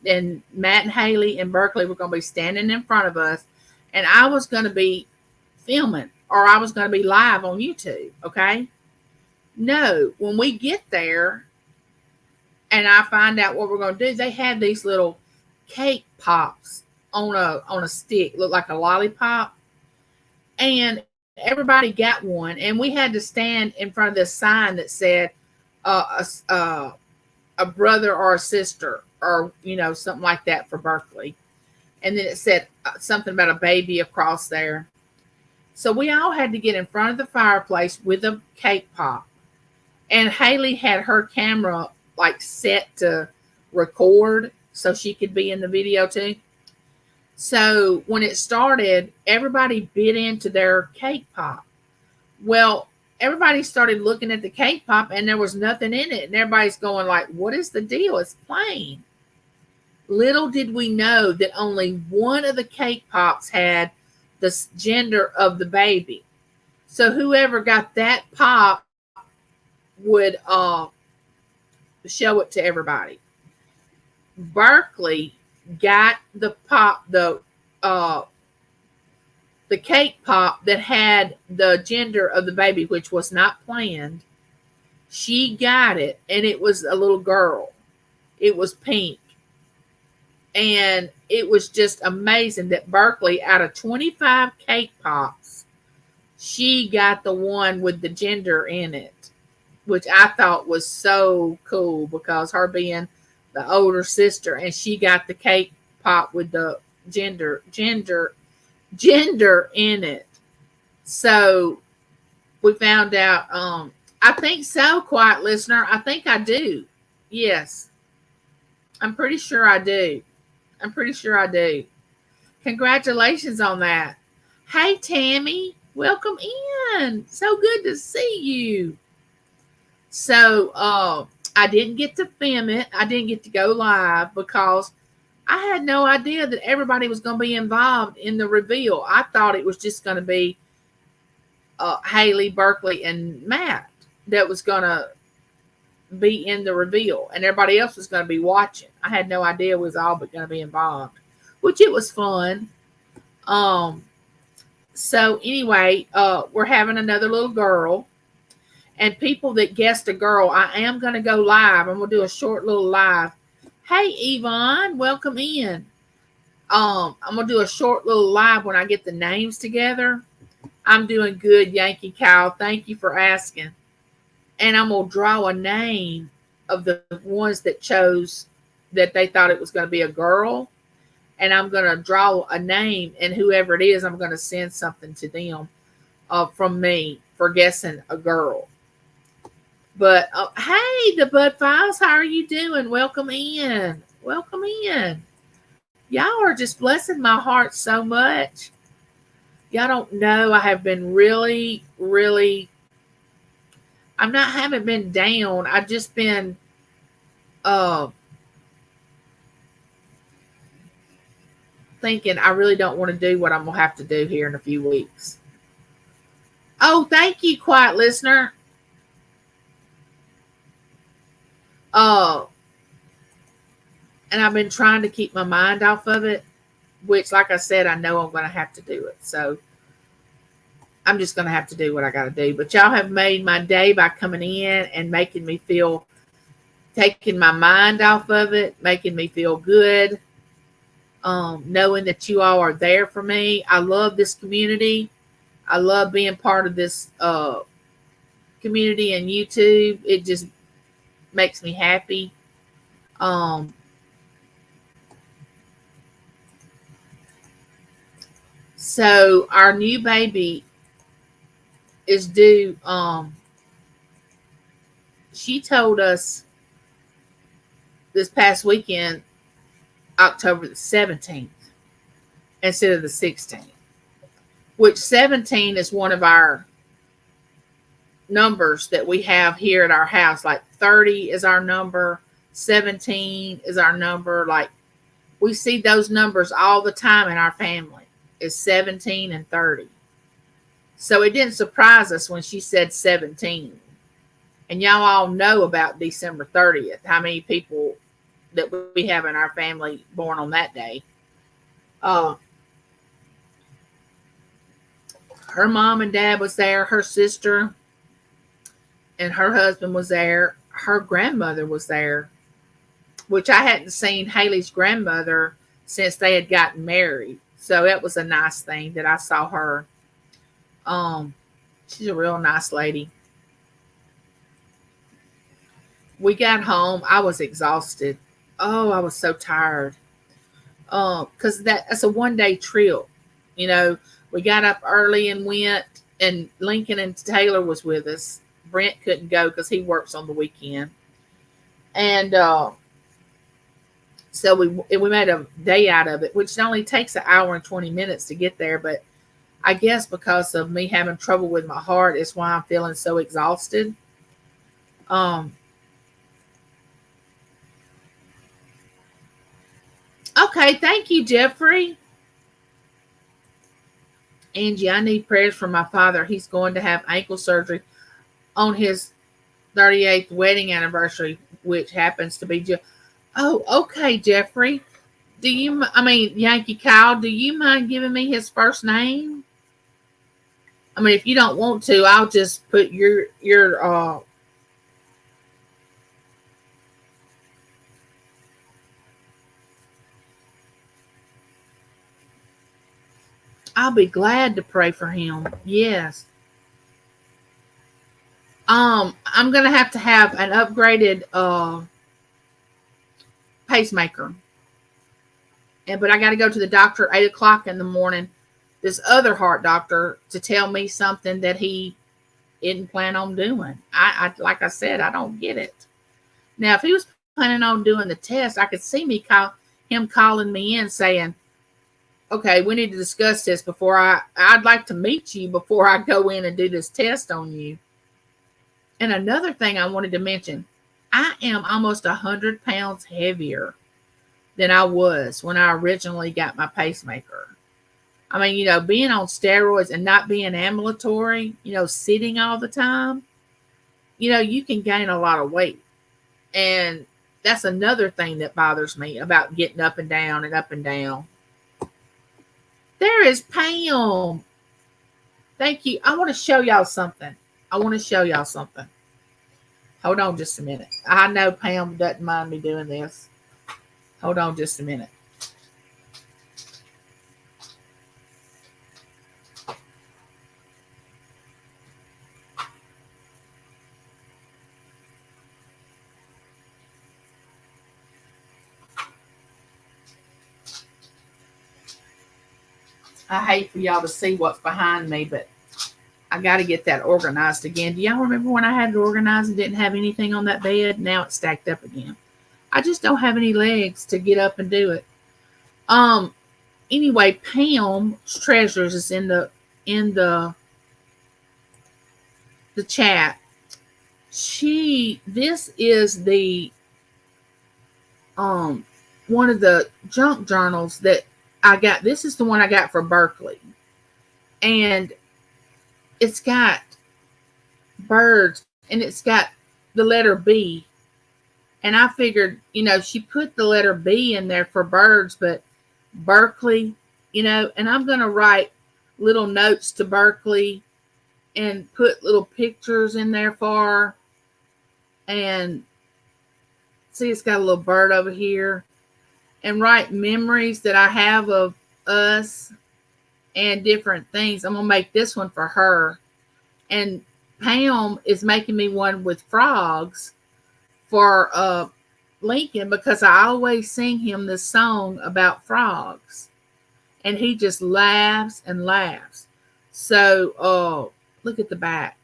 Matt and Haley and Berkeley were going to be standing in front of us, and I was going to be filming, or I was going to be live on YouTube. Okay. No, when we get there and I find out what we're going to do, they had these little cake pops on a stick, look like a lollipop, and everybody got one, and we had to stand in front of this sign that said a brother or a sister, or something like that for Berkeley, and then it said something about a baby across there. So we all had to get in front of the fireplace with a cake pop. And Haley had her camera like set to record so she could be in the video too. So when it started, everybody bit into their cake pop. Well, everybody started looking at the cake pop and there was nothing in it. And everybody's going like, what is the deal? It's plain. Little did we know that only one of the cake pops had the gender of the baby. So whoever got that pop would show it to everybody. Berkeley got the pop, the cake pop that had the gender of the baby, which was not planned. She got it, and it was a little girl. It was pink. And it was just amazing that Berkeley, out of 25 cake pops, she got the one with the gender in it. which I thought was so cool because her being the older sister and she got the cake pop with the gender in it. So we found out, I think so, quiet listener. I think I do. Yes. I'm pretty sure I do. I'm pretty sure I do. Congratulations on that. Hey, Tammy, welcome in. So good to see you. So, I didn't get to film it. I didn't get to go live because I had no idea that everybody was going to be involved in the reveal. I thought it was just going to be Haley, Berkeley, and Matt that was going to be in the reveal, and everybody else was going to be watching. I had no idea it was all but going to be involved, which it was fun. So anyway, we're having another little girl, and people that guessed a girl, I am going to go live. I'm going to do a short little live. Hey, Yvonne, welcome in. I'm going to do a short little live when I get the names together. I'm doing good, Yankee Cow. Thank you for asking. And I'm going to draw a name of the ones that chose that they thought it was going to be a girl. And I'm going to draw a name, and whoever it is, I'm going to send something to them from me for guessing a girl. But hey, the Bud Files, how are you doing? Welcome in. Welcome in. Y'all are just blessing my heart so much. Y'all don't know, I have been really, haven't been down. I've just been thinking I really don't want to do what I'm going to have to do here in a few weeks. Oh, thank you, quiet listener. And I've been trying to keep my mind off of it, which, like I said, I know I'm going to have to do it. So I'm just going to have to do what I got to do. But y'all have made my day by coming in and making me feel, taking my mind off of it, making me feel good. Knowing that you all are there for me. I love this community. I love being part of this community and YouTube. It just makes me happy. So our new baby is due. She told us this past weekend, October the 17th, instead of the 16th, which 17 is one of our numbers that we have here at our house. Like 30 is our number, 17 is our number. Like we see those numbers all the time in our family, is 17 and 30. So it didn't surprise us when she said 17. And y'all all know about December 30th, how many people that we have in our family born on that day. Her mom and dad was there, her sister and her husband was there, her grandmother was there, which I hadn't seen Haley's grandmother since they had gotten married. So it was a nice thing that I saw her. She's a real nice lady. We got home. I was exhausted. Oh, I was so tired. Because that's a one-day trip. You know, we got up early and went, and Lincoln and Taylor was with us. Brent couldn't go because he works on the weekend. And so we made a day out of it, which only takes an hour and 20 minutes to get there. But I guess because of me having trouble with my heart is why I'm feeling so exhausted. Okay, thank you, Jeffrey. Angie, I need prayers for my father. He's going to have ankle surgery on his 38th wedding anniversary, which happens to be Oh, okay, Jeffrey. Yankee Kyle, do you mind giving me his first name? I mean, if you don't want to, I'll just put your I'll be glad to pray for him. Yes. I'm gonna have to have an upgraded pacemaker. But I got to go to the doctor at 8 o'clock in the morning. This other heart doctor to tell me something that he didn't plan on doing. I like I said, I don't get it. Now, if he was planning on doing the test, I could see him calling me in saying, "Okay, we need to discuss this before I'd like to meet you before I go in and do this test on you." And another thing I wanted to mention, I am almost 100 pounds heavier than I was when I originally got my pacemaker. I mean, being on steroids and not being ambulatory, sitting all the time, you can gain a lot of weight. And that's another thing that bothers me about getting up and down and up and down. There is Pam. Thank you. I want to show y'all something. Hold on just a minute. I know Pam doesn't mind me doing this. Hold on just a minute. I hate for y'all to see what's behind me, but I got to get that organized again. Do y'all remember when I had it organized and didn't have anything on that bed? Now it's stacked up again. I just don't have any legs to get up and do it. Anyway, Pam's Treasures is in the chat. This is the one of the junk journals that I got. This is the one I got for Berkeley. And it's got birds and it's got the letter B. And I figured, she put the letter B in there for birds, but Berkeley, and I'm going to write little notes to Berkeley and put little pictures in there for her. And see, it's got a little bird over here. And write memories that I have of us and different things. I'm going to make this one for her. And Pam is making me one with frogs for Lincoln because I always sing him this song about frogs. And he just laughs and laughs. So, look at the back.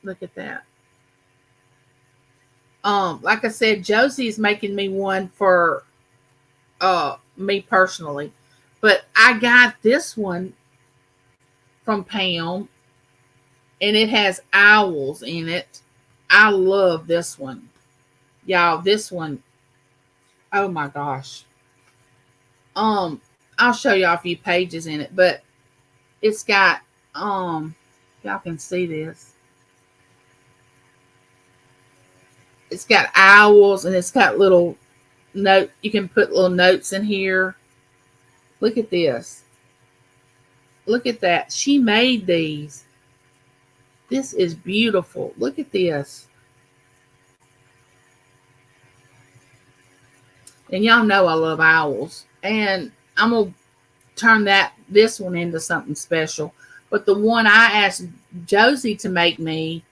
Look at that. Like I said, Josie is making me one for me personally. But I got this one from Pam. And it has owls in it. I love this one. Y'all, this one. Oh my gosh. I'll show y'all a few pages in it. But it's got, y'all can see this. It's got owls and it's got little note. You can put little notes in here. Look at this. Look at that. She made these. This is beautiful. Look at this. And y'all know I love owls. And I'm going to turn this one into something special. But the one I asked Josie to make me,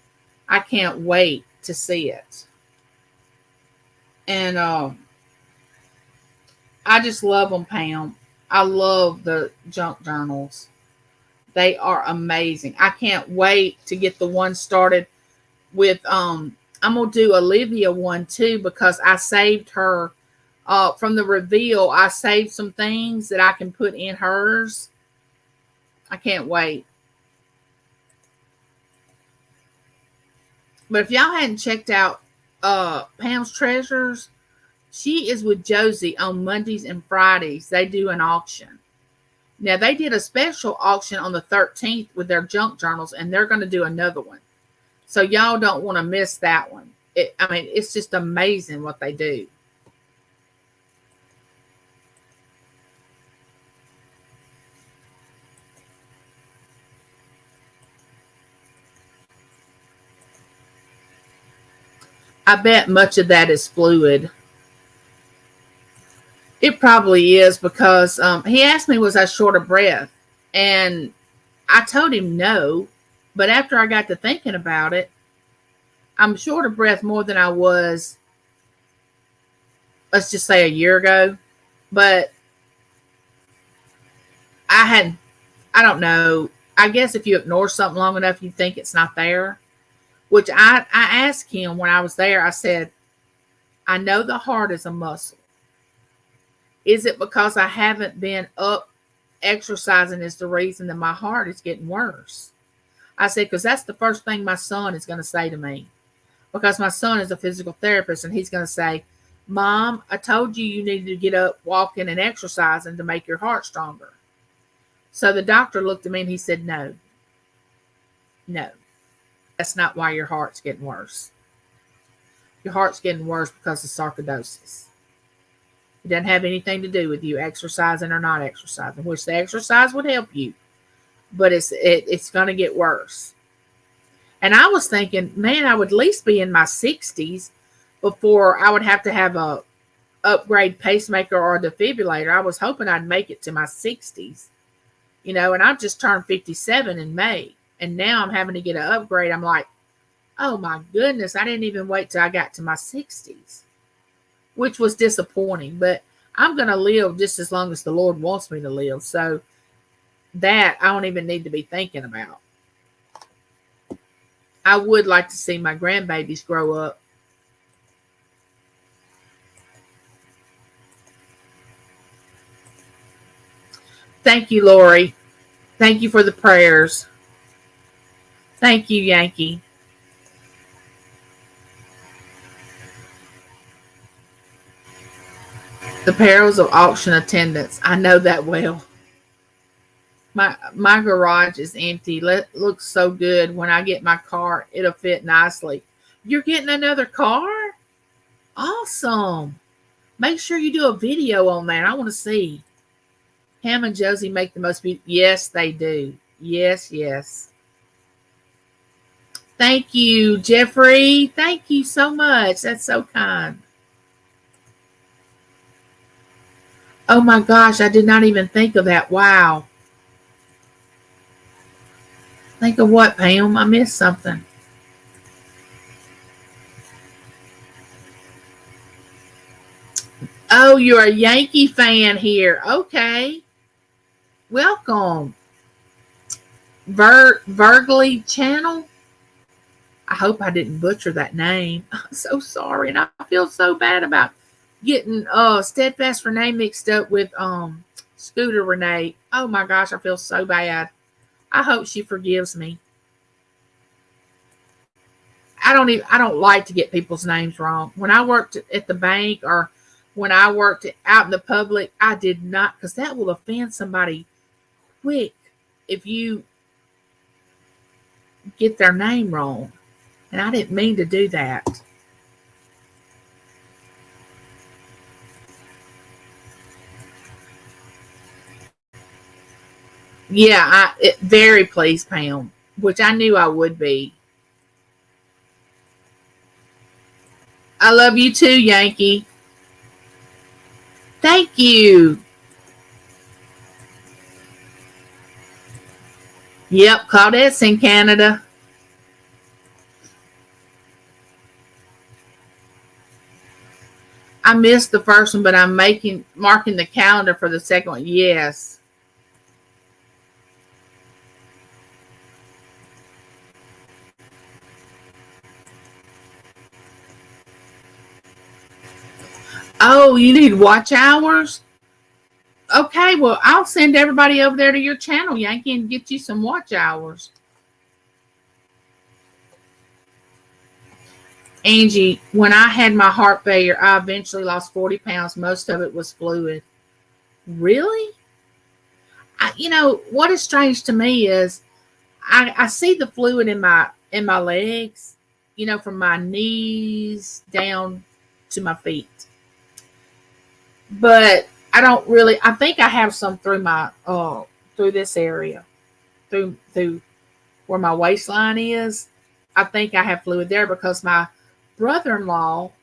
I can't wait to see it. And I just love them, Pam. I love the junk journals. They are amazing. I can't wait to get the one started with, I'm going to do Olivia one too, because I saved her from the reveal. I saved some things that I can put in hers. I can't wait. But if y'all hadn't checked out Pam's Treasures, she is with Josie on Mondays and Fridays. They do an auction. Now, they did a special auction on the 13th with their junk journals, and they're going to do another one. So y'all don't want to miss that one. It's just amazing what they do. I bet much of that is fluid. It probably is because he asked me, was I short of breath? And I told him no. But after I got to thinking about it, I'm short of breath more than I was, let's just say a year ago. But I don't know. I guess if you ignore something long enough, you think it's not there. Which I asked him when I was there, I said, I know the heart is a muscle. Is it because I haven't been up exercising is the reason that my heart is getting worse? I said, because that's the first thing my son is going to say to me. Because my son is a physical therapist and he's going to say, Mom, I told you you needed to get up, walking, and exercising to make your heart stronger. So the doctor looked at me and he said, no, that's not why your heart's getting worse. Your heart's getting worse because of sarcoidosis. It doesn't have anything to do with you exercising or not exercising, which the exercise would help you, but it's going to get worse. And I was thinking, man, I would at least be in my 60s before I would have to have a upgrade pacemaker or a defibrillator. I was hoping I'd make it to my 60s, and I've just turned 57 in May, and now I'm having to get an upgrade. I'm like, oh my goodness, I didn't even wait till I got to my 60s, which was disappointing, but I'm going to live just as long as the Lord wants me to live. So that I don't even need to be thinking about. I would like to see my grandbabies grow up. Thank you, Lori. Thank you for the prayers. Thank you, Yankee. The perils of auction attendance. I know that well. My garage is empty. Looks so good. When I get my car, it'll fit nicely. You're getting another car? Awesome. Make sure you do a video on that. I want to see. Ham and Josie make the most beautiful. Yes, they do. Yes. Thank you, Jeffrey. Thank you so much. That's so kind. Oh my gosh, I did not even think of that. Wow. Think of what, Pam? I missed something. Oh, you're a Yankee fan here. Okay. Welcome. Vergley Channel. I hope I didn't butcher that name. I'm so sorry. And I feel so bad about getting Steadfast Renee mixed up with Scooter Renee. Oh my gosh, I feel so bad. I hope she forgives me. I don't like to get people's names wrong. When I worked at the bank or when I worked out in the public, I did not, because that will offend somebody quick if you get their name wrong. And I didn't mean to do that. Yeah, very pleased, Pam, which I knew I would be. I love you too, Yankee. Thank you. Yep, Claudette's in Canada. I missed the first one, but I'm marking the calendar for the second one. Yes. Oh, you need watch hours? Okay, well, I'll send everybody over there to your channel, Yankee, and get you some watch hours. Angie, when I had my heart failure, I eventually lost 40 pounds. Most of it was fluid. Really? What is strange to me is I see the fluid in my legs, from my knees down to my feet. But I think I have some through through this area, through where my waistline is. I think I have fluid there because my brother-in-law,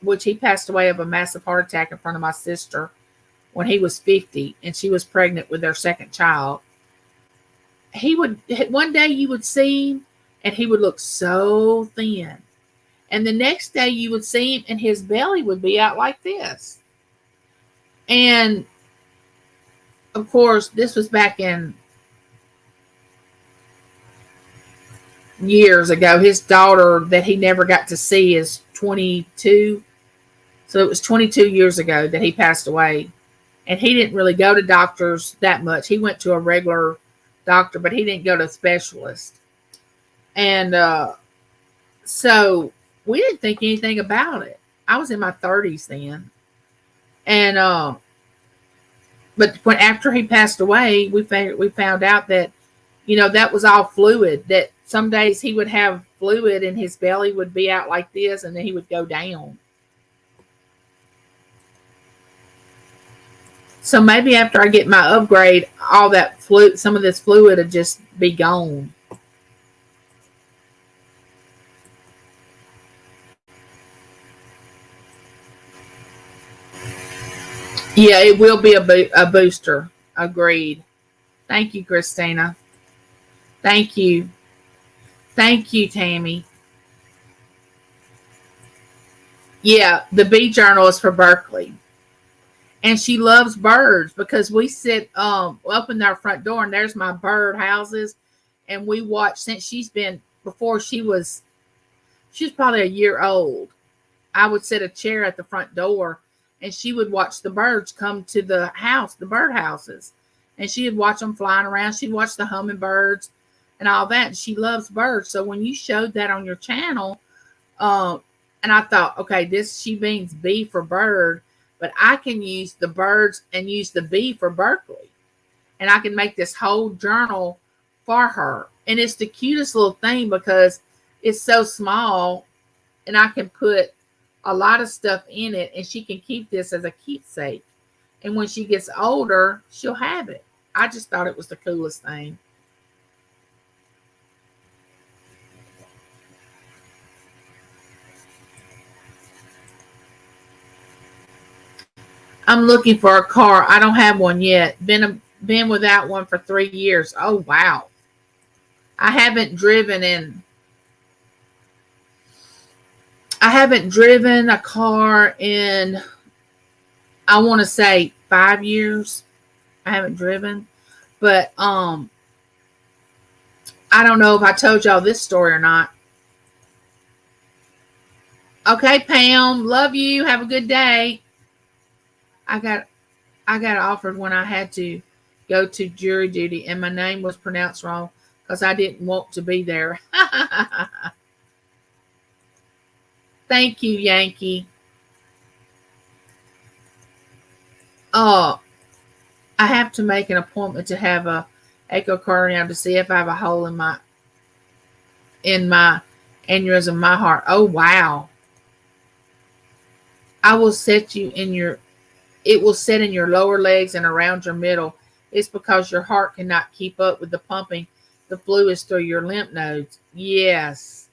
which he passed away of a massive heart attack in front of my sister when he was 50, and she was pregnant with their second child. one day you would see him and he would look so thin. And the next day you would see him and his belly would be out like this. And of course, this was back in years ago. His daughter that he never got to see is 22. So it was 22 years ago that he passed away. And he didn't really go to doctors that much. He went to a regular doctor, but he didn't go to a specialist. And so we didn't think anything about it. I was in my 30s then. And but when after he passed away, we found out that, that was all fluid. That some days he would have fluid and his belly would be out like this, and then he would go down. So maybe after I get my upgrade, all that some of this fluid would just be gone. Yeah, it will be a booster. Agreed. Thank you, Christina. Thank you. Thank you, Tammy. Yeah, the bee journal is for Berkeley. And she loves birds because we sit up in our front door and there's my bird houses. And we watch since before she was probably a year old. I would set a chair at the front door and she would watch the birds come to the house, the bird houses. And she would watch them flying around. She'd watch the hummingbirds and all that. And she loves birds. So when you showed that on your channel, and I thought, okay, she means bee for bird. But I can use the birds and use the bee for Berkeley. And I can make this whole journal for her. And it's the cutest little thing because it's so small. And I can put a lot of stuff in it. And she can keep this as a keepsake. And when she gets older, she'll have it. I just thought it was the coolest thing. I'm looking for a car. I don't have one yet. Been without one for 3 years. Oh, wow. I haven't driven a car in, I want to say 5 years. I haven't driven. But I don't know if I told y'all this story or not. Okay, Pam. Love you. Have a good day. I got offered when I had to go to jury duty and my name was pronounced wrong because I didn't want to be there. Thank you, Yankee. I have to make an appointment to have a echocardiogram to see if I have a hole in my aneurysm, my heart. Oh, wow. It will set in your lower legs and around your middle. It's because your heart cannot keep up with the pumping the fluids through your lymph nodes. Yes.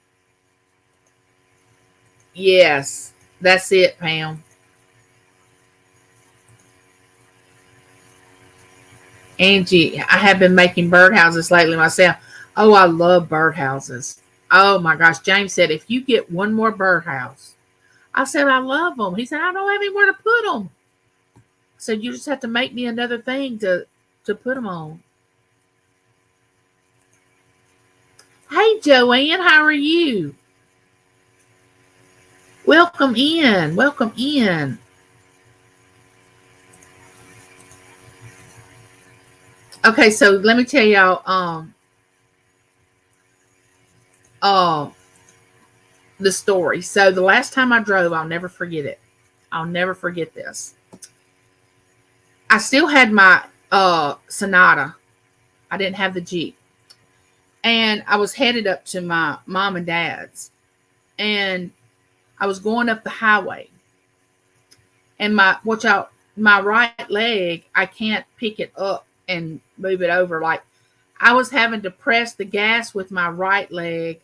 Yes. That's it, Pam. Angie, I have been making birdhouses lately myself. Oh, I love birdhouses. Oh my gosh. James said, if you get one more birdhouse. I said, I love them. He said, I don't have anywhere to put them. So you just have to make me another thing to put them on. Hey, Joanne, how are you? Welcome in. Welcome in. Okay, so let me tell y'all the story. So the last time I drove, I'll never forget it. I'll never forget this. I still had my Sonata. I didn't have the Jeep. And I was headed up to my mom and dad's. And I was going up the highway. And my right leg, I can't pick it up and move it over. Like I was having to press the gas with my right leg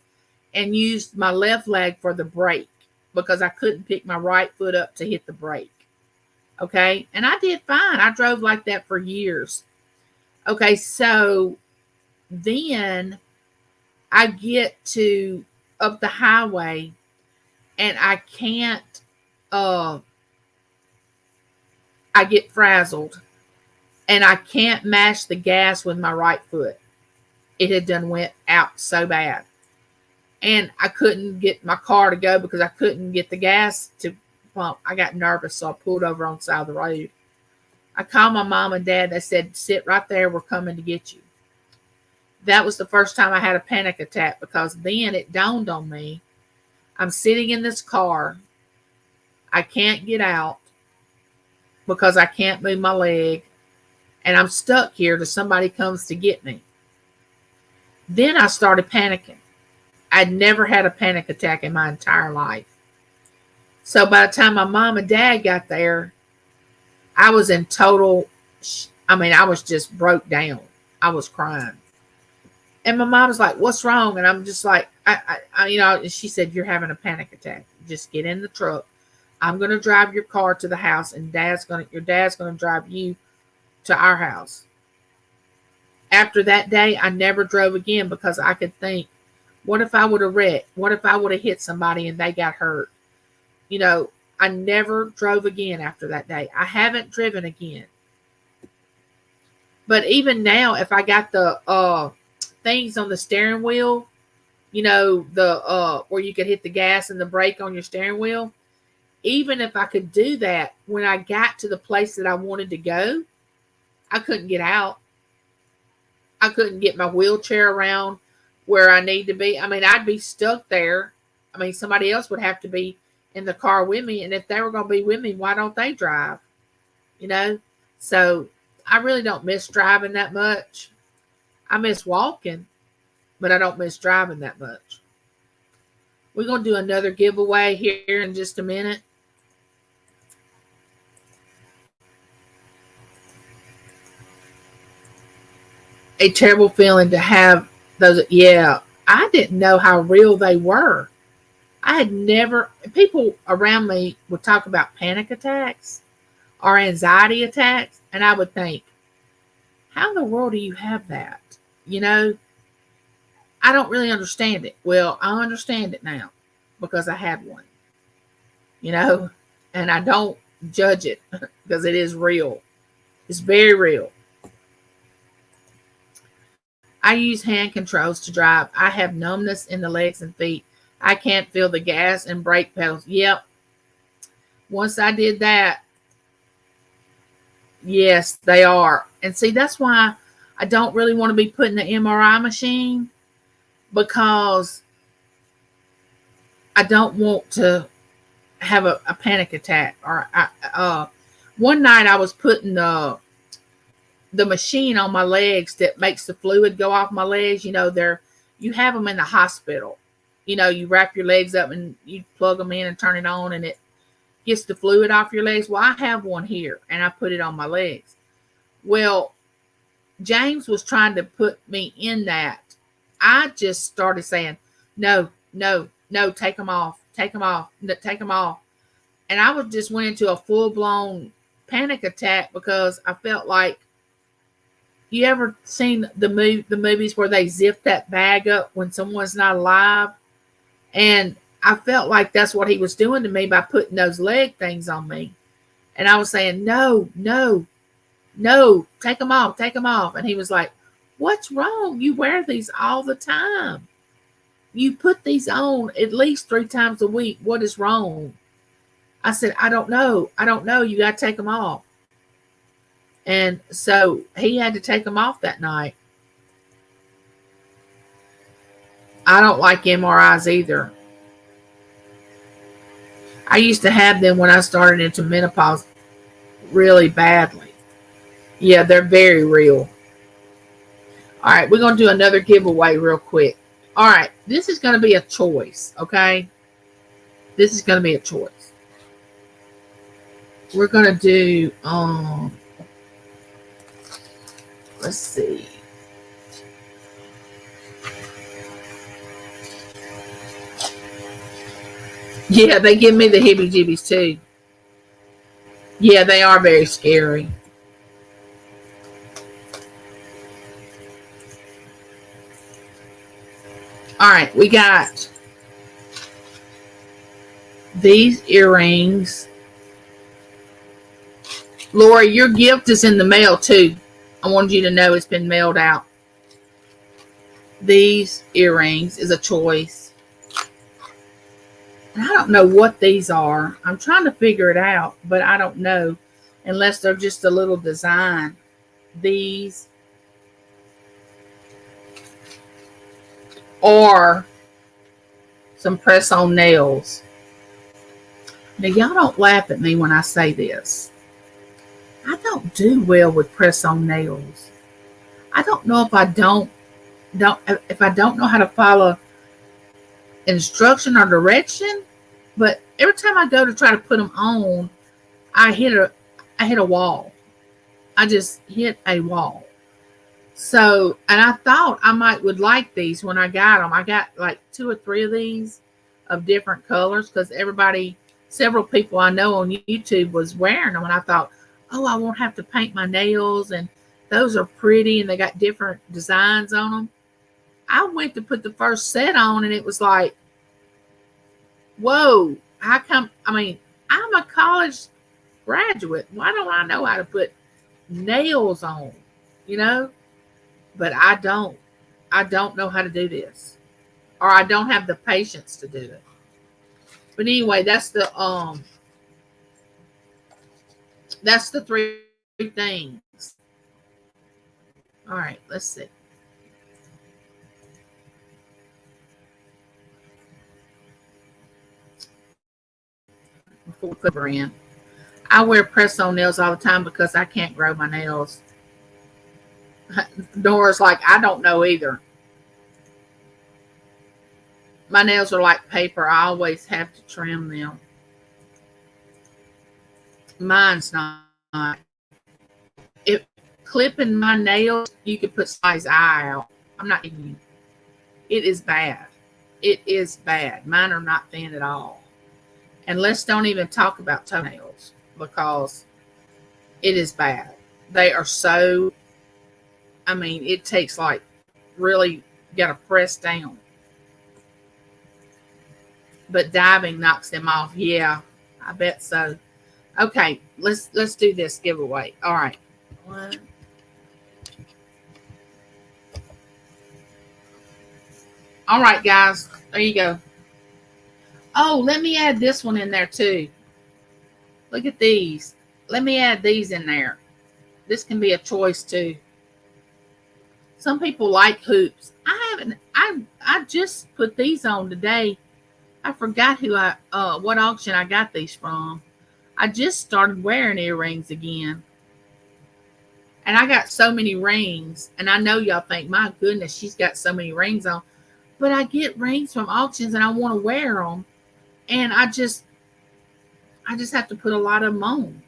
and use my left leg for the brake because I couldn't pick my right foot up to hit the brake. Okay. And I did fine. I drove like that for years. Okay. So then I get to up the highway and I can't, uh, I get frazzled and I can't mash the gas with my right foot. It had done went out so bad. And I couldn't get my car to go because I couldn't get the gas to pump. I got nervous, so I pulled over on the side of the road. I called my mom and dad. They said, sit right there. We're coming to get you. That was the first time I had a panic attack because then it dawned on me. I'm sitting in this car. I can't get out because I can't move my leg. And I'm stuck here till somebody comes to get me. Then I started panicking. I'd never had a panic attack in my entire life. So by the time my mom and dad got there, I was in total, I was just broke down. I was crying. And my mom was like, what's wrong? And I'm just like, she said, you're having a panic attack. Just get in the truck. I'm going to drive your car to the house and your dad's going to drive you to our house. After that day, I never drove again because I could think, what if I would have wrecked? What if I would have hit somebody and they got hurt? I never drove again after that day. I haven't driven again. But even now, if I got the things on the steering wheel, the where you could hit the gas and the brake on your steering wheel, even if I could do that, when I got to the place that I wanted to go, I couldn't get out. I couldn't get my wheelchair around where I need to be. I'd be stuck there. Somebody else would have to be in the car with me. And if they were going to be with me, why don't they drive? So I really don't miss driving that much. I miss walking, but I don't miss driving that much. We're going to do another giveaway here in just a minute. A terrible feeling to have those. Yeah, I didn't know how real they were. I had never, people around me would talk about panic attacks or anxiety attacks. And I would think, how in the world do you have that? I don't really understand it. Well, I understand it now because I had one, and I don't judge it because it is real. It's very real. I use hand controls to drive. I have numbness in the legs and feet. I can't feel the gas and brake pedals. Yep. Once I did that, yes, they are. And see, that's why I don't really want to be put in the MRI machine, because I don't want to have a panic attack. Or one night I was putting the machine on my legs that makes the fluid go off my legs. You have them in the hospital. You wrap your legs up and you plug them in and turn it on and it gets the fluid off your legs. Well, I have one here and I put it on my legs. Well, James was trying to put me in that. I just started saying, no, take them off. And I went into a full-blown panic attack because I felt like, you ever seen the movies where they zip that bag up when someone's not alive? And I felt like that's what he was doing to me by putting those leg things on me. And I was saying, no, take them off. And he was like, what's wrong? You wear these all the time. You put these on at least 3 times a week. What is wrong? I said, I don't know. You got to take them off. And so he had to take them off that night. I don't like MRIs either. I used to have them when I started into menopause really badly. Yeah, they're very real. All right, we're going to do another giveaway real quick. All right, this is going to be a choice, okay? This is going to be a choice. We're going to do, let's see. Yeah, they give me the heebie-jeebies too. Yeah, they are very scary. All right, we got these earrings. Lori, your gift is in the mail too. I wanted you to know it's been mailed out. These earrings is a choice. And I don't know what these are. I'm trying to figure it out, but I don't know unless they're just a little design. These are some press-on nails. Now, y'all don't laugh at me when I say this. I don't do well with press-on nails. I don't know if I don't know how to follow instruction or direction, but every time I go to try to put them on, I hit a wall. I just hit a wall. So, and I thought I would like these when I got them. I got like 2 or 3 of these of different colors because several people I know on YouTube was wearing them, and I thought, oh, I won't have to paint my nails, and those are pretty, and they got different designs on them. I went to put the first set on, and it was like, whoa, how come? I mean, I'm a college graduate. Why don't I know how to put nails on? But I don't know how to do this, or I don't have the patience to do it. But anyway, that's the 3 things. All right, let's see. Before we put her in, I wear press-on nails all the time because I can't grow my nails. Dora's like, I don't know either. My nails are like paper. I always have to trim them. Mine's not. If clipping my nails, you could put somebody's eye out. I'm not kidding you. It is bad. It is bad. Mine are not thin at all. And let's don't even talk about toenails because it is bad. They are so, I mean, it takes like really got to press down. But diving knocks them off. Yeah, I bet so. Okay, let's do this giveaway. All right. 1. All right, guys. There you go. Oh, let me add this one in there too. Look at these. Let me add these in there. This can be a choice too. Some people like hoops. I just put these on today. I forgot what auction I got these from. I just started wearing earrings again. And I got so many rings. And I know y'all think, my goodness, she's got so many rings on. But I get rings from auctions and I want to wear them. And I just have to put a lot of them on.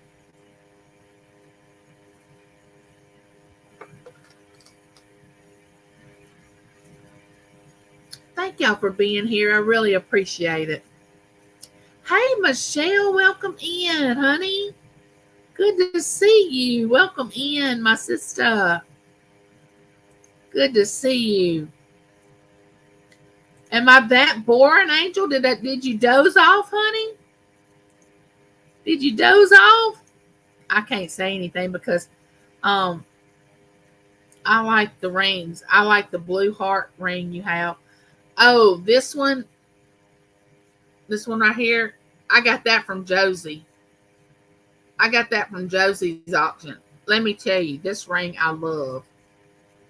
Thank y'all for being here. I really appreciate it. Hey, Michelle, welcome in, honey. Good to see you. Welcome in, my sister. Good to see you. Am I that boring, Angel? Did you doze off, honey? Did you doze off? I can't say anything because I like the rings. I like the blue heart ring you have. Oh, this one right here, I got that from Josie. I got that from Josie's auction. Let me tell you, this ring I love.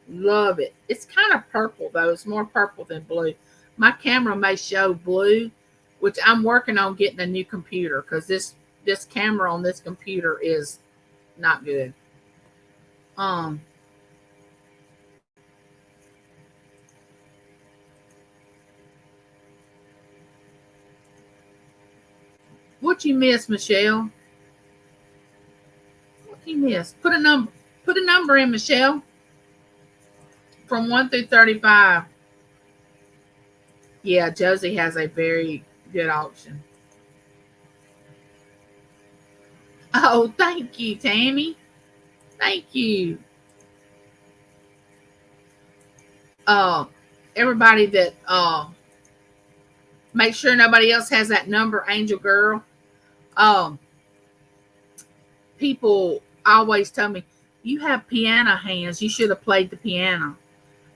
Love it. It's kind of purple, though. It's more purple than blue. My camera may show blue, which I'm working on getting a new computer because this camera on this computer is not good. What you miss, Michelle? What you miss? Put a number in, Michelle. From 1 through 35. Yeah, Josie has a very good auction. Oh, thank you, Tammy. Thank you. everybody that make sure nobody else has that number, Angel Girl. Um, People always tell me, you have piano hands. You should have played the piano.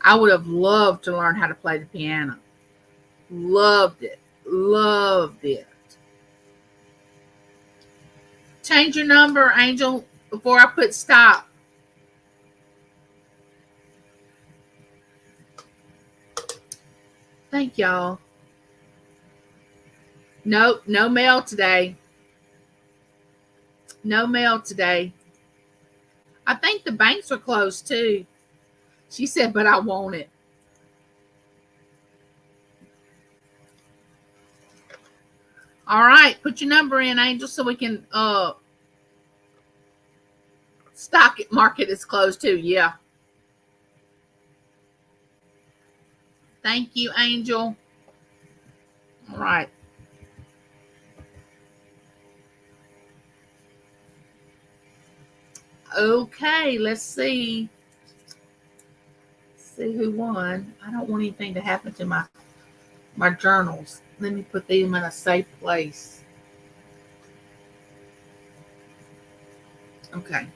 I would have loved to learn how to play the piano. Loved it. Loved it. Change your number, Angel, before I put stop. Thank y'all. Nope, no mail today. No mail today. I think the banks are closed too. She said, but I want it. All right, put your number in, Angel, so we can stock market is closed too. Yeah. Thank you, Angel. All right. Okay, let's see. See who won. I don't want anything to happen to my journals. Let me put them in a safe place. Okay.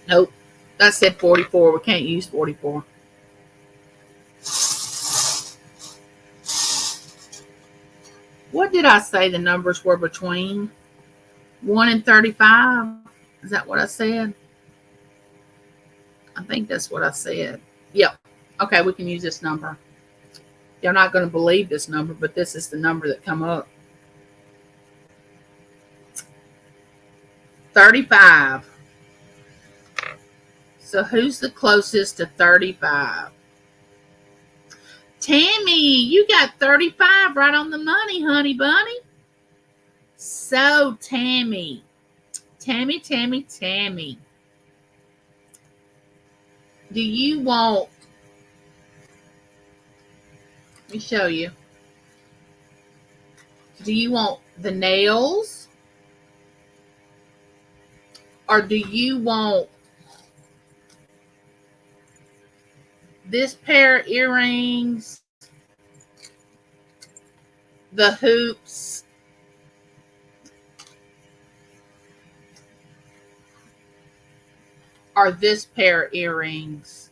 Nope. I said 44. We can't use 44. What did I say the numbers were between? 1 and 35? Is that what I said? I think that's what I said. Yep. Okay, we can use this number. You're not going to believe this number, but this is the number that come up. 35. So who's the closest to 35? Tammy, you got 35 right on the money, honey bunny. So Tammy. Do you want, let me show you. Do you want the nails? Or do you want this pair of earrings, the hoops, or this pair of earrings?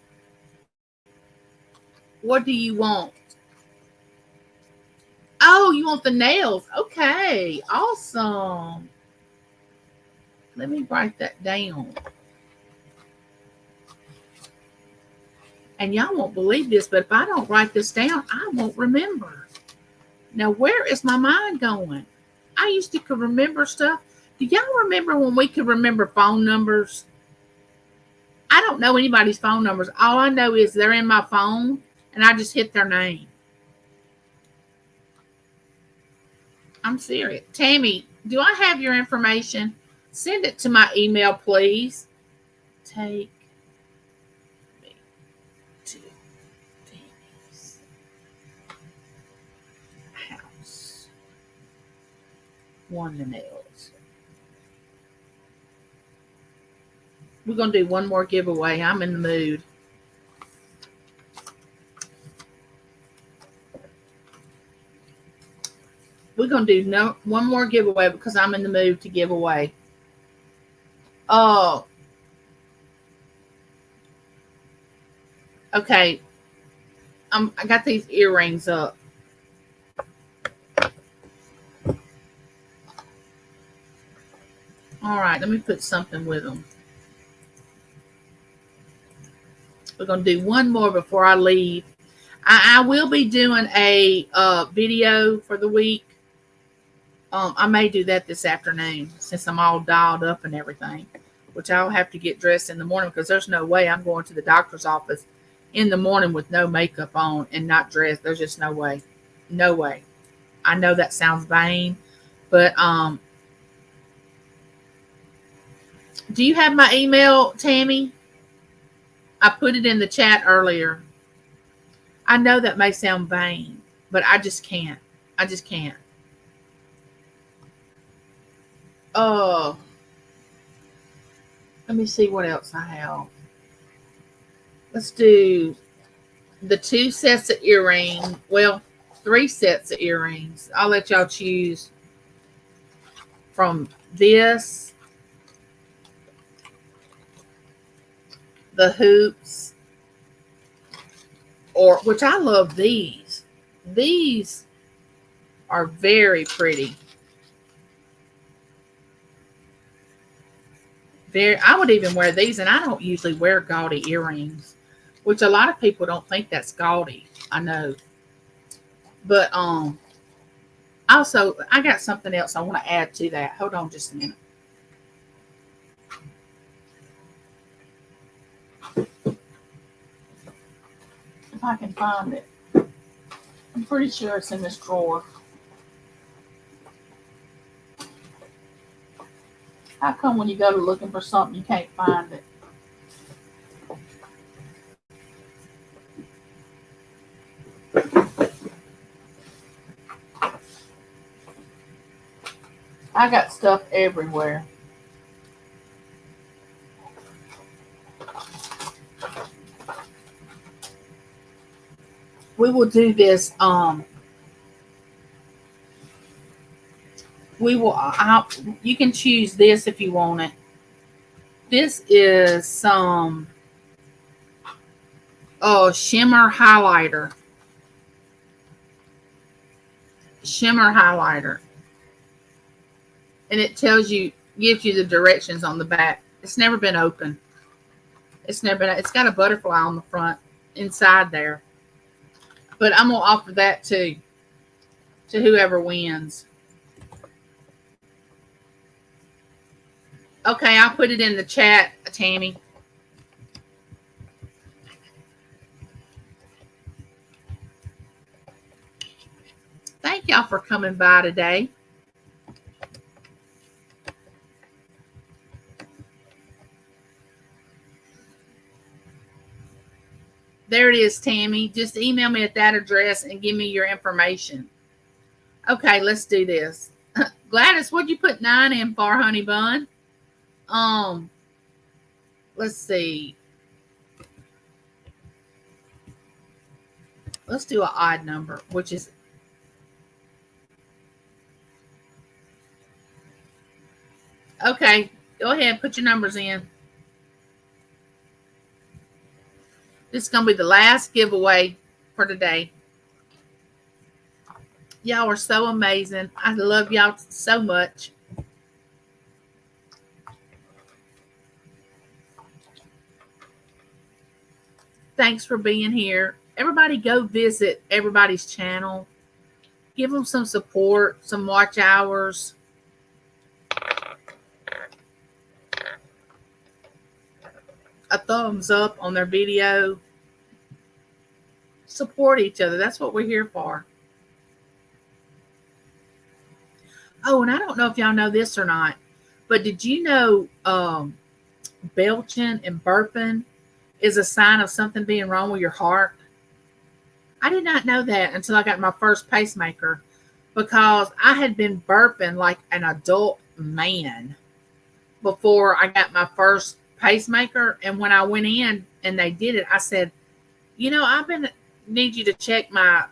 What do you want? Oh, you want the nails. Okay, awesome. Let me write that down. And y'all won't believe this, but if I don't write this down, I won't remember. Now, where is my mind going? I used to remember stuff. Do y'all remember when we could remember phone numbers? I don't know anybody's phone numbers. All I know is they're in my phone, and I just hit their name. I'm serious. Tammy, do I have your information? Send it to my email, please. Take me to Tammy's house. Won the nails. We're going to do one more giveaway. I'm in the mood. We're going to do one more giveaway because I'm in the mood to give away. Oh. Okay. I got these earrings up. All right. Let me put something with them. We're going to do one more before I leave. I will be doing a video for the week. I may do that this afternoon since I'm all dialed up and everything, which I'll have to get dressed in the morning because there's no way I'm going to the doctor's office in the morning with no makeup on and not dressed. There's just no way. No way. I know that sounds vain, but do you have my email, Tammy? I put it in the chat earlier. I know that may sound vain, but I just can't. I just can't. let me see what else I have. Let's do the 2 sets of earrings. Well, 3 sets of earrings. I'll let y'all choose from this, the hoops, or which I love these. These are very pretty. I would even wear these, and I don't usually wear gaudy earrings, which a lot of people don't think that's gaudy. I know. But also I got something else I want to add to that. Hold on just a minute. If I can find it. I'm pretty sure it's in this drawer. How come when you go to looking for something you can't find it? I got stuff everywhere. We will do this. We will. You can choose this if you want it. This is some shimmer highlighter. Shimmer highlighter. And it gives you the directions on the back. It's never been open. It's got a butterfly on the front inside there. But I'm gonna offer that to whoever wins. Okay, I'll put it in the chat, Tammy. Thank y'all for coming by today. There it is, Tammy. Just email me at that address and give me your information. Okay, let's do this. Gladys, what'd you put 9 in for, honey bun? Let's see. Let's do an odd number, which is okay. Go ahead, put your numbers in. This is gonna be the last giveaway for today. Y'all are so amazing. I love y'all so much. Thanks for being here. Everybody go visit everybody's channel. Give them some support, some watch hours. A thumbs up on their video. Support each other. That's what we're here for. Oh, and I don't know if y'all know this or not, but did you know belching and burping is a sign of something being wrong with your heart? I did not know that until I got my first pacemaker, because I had been burping like an adult man before I got my first pacemaker. And when I went in and they did it, I said, need you to check my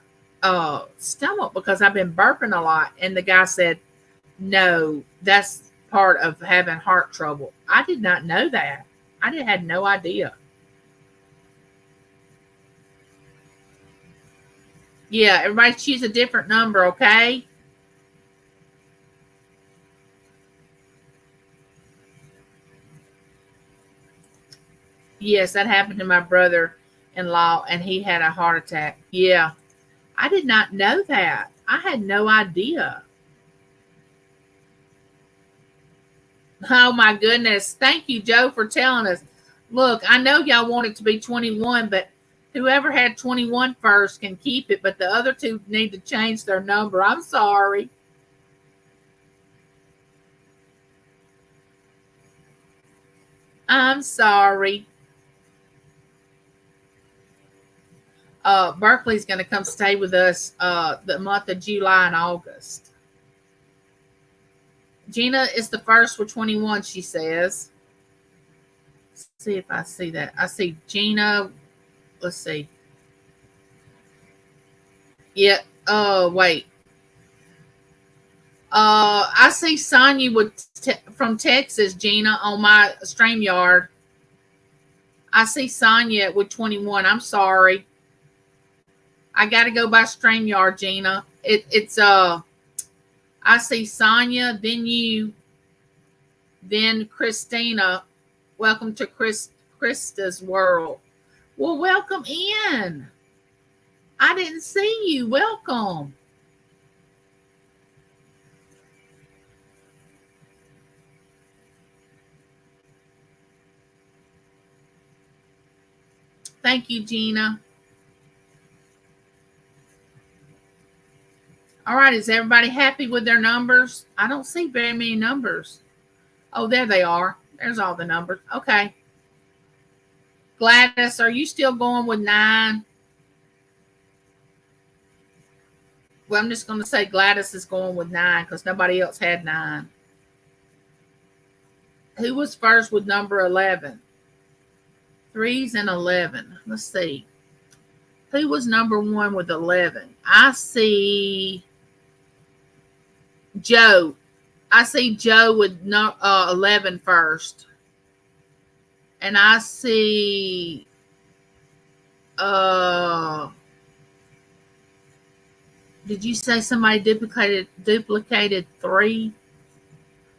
stomach because I've been burping a lot. And the guy said, no, that's part of having heart trouble. I did not know that. Had no idea. Yeah, everybody choose a different number, okay? Yes, that happened to my brother-in-law, and he had a heart attack. Yeah, I did not know that. I had no idea. Oh, my goodness. Thank you, Joe, for telling us. Look, I know y'all want it to be 21, but whoever had 21 first can keep it, but the other two need to change their number. I'm sorry. I'm sorry. Berkeley's going to come stay with us the month of July and August. Gina is the first with 21, she says. Let's see if I see that. I see Gina. Let's see. Yeah. Oh, wait. I see Sonya from Texas, Gina, on my StreamYard. I see Sonya with 21. I'm sorry. I got to go by StreamYard, Gina. It's I see Sonya, then you, then Christina. Welcome to Krista's world. Well, welcome in. I didn't see you. Welcome. Thank you, Gina. All right, is everybody happy with their numbers? I don't see very many numbers. Oh, there they are. There's all the numbers. Okay. Gladys, are you still going with 9? Well, I'm just going to say Gladys is going with 9 because nobody else had 9. Who was first with number 11? 3s and 11. Let's see. Who was number 1 with 11? I see Joe. I see Joe with 11 first. And I see did you say somebody duplicated 3?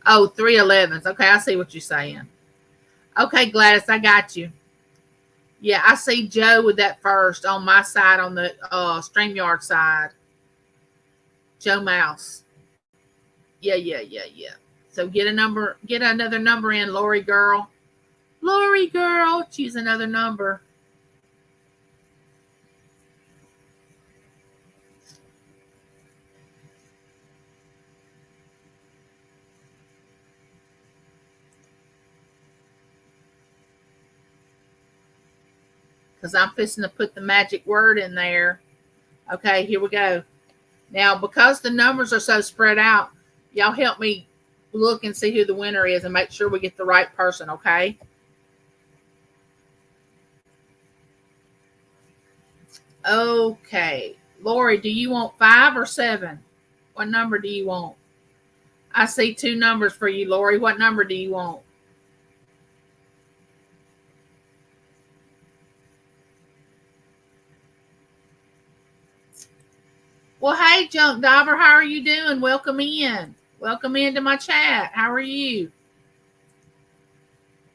Oh, 3 11s. Okay, I see what you're saying. Okay, Gladys, I got you. Yeah, I see Joe with that first on my side, on the StreamYard side. Joe Mouse. Yeah. So get another number in, Lori girl. Lori girl, choose another number. Because I'm fixing to put the magic word in there. Okay, here we go. Now, because the numbers are so spread out, y'all help me look and see who the winner is and make sure we get the right person, okay? Okay. Lori, do you want 5 or 7? What number do you want? I see 2 numbers for you, Lori. What number do you want? Well, hey, Junk Diver, how are you doing? Welcome in. Welcome into my chat. How are you?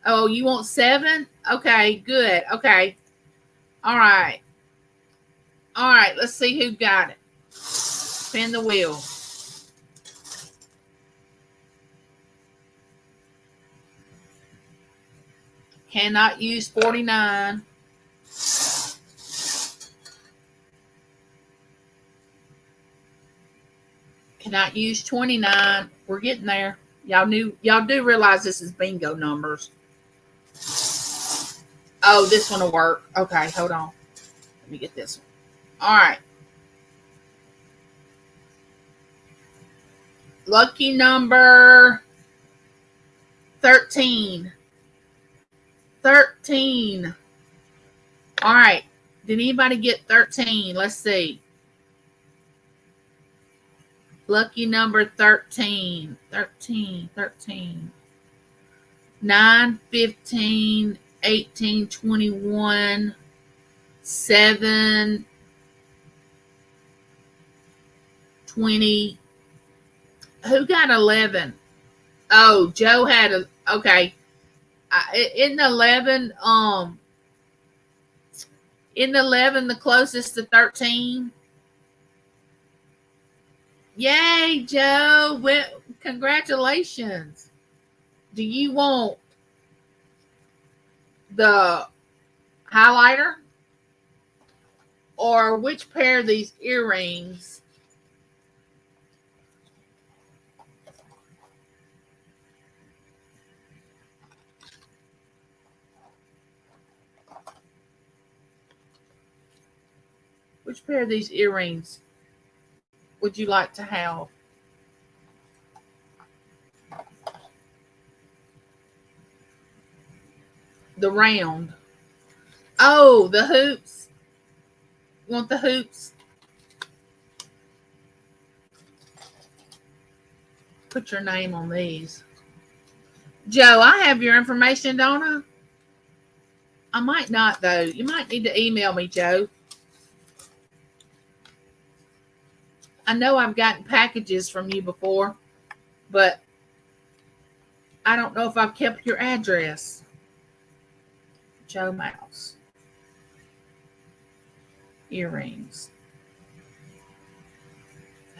Oh, you want 7? Okay, good. Okay. All right. All right, let's see who got it. Spin the wheel. Cannot use 49. Cannot use 29. We're getting there. Y'all do realize this is bingo numbers. Oh, this one will work. Okay, hold on. Let me get this one. All right. Lucky number 13. 13. All right. Did anybody get 13? Let's see. Lucky number 13. 13. 9, 15, 18, 21, 7, 20. Who got 11? Oh, Joe had a, okay. In 11, the closest to 13. Yay, Joe. Well, congratulations. Do you want the highlighter or which pair of these earrings? Which pair of these earrings would you like to have? The round. Oh, the hoops. You want the hoops? Put your name on these. Joe, I have your information, don't I? I might not, though. You might need to email me, Joe. I know I've gotten packages from you before, but I don't know if I've kept your address. Joe Mouse. Earrings.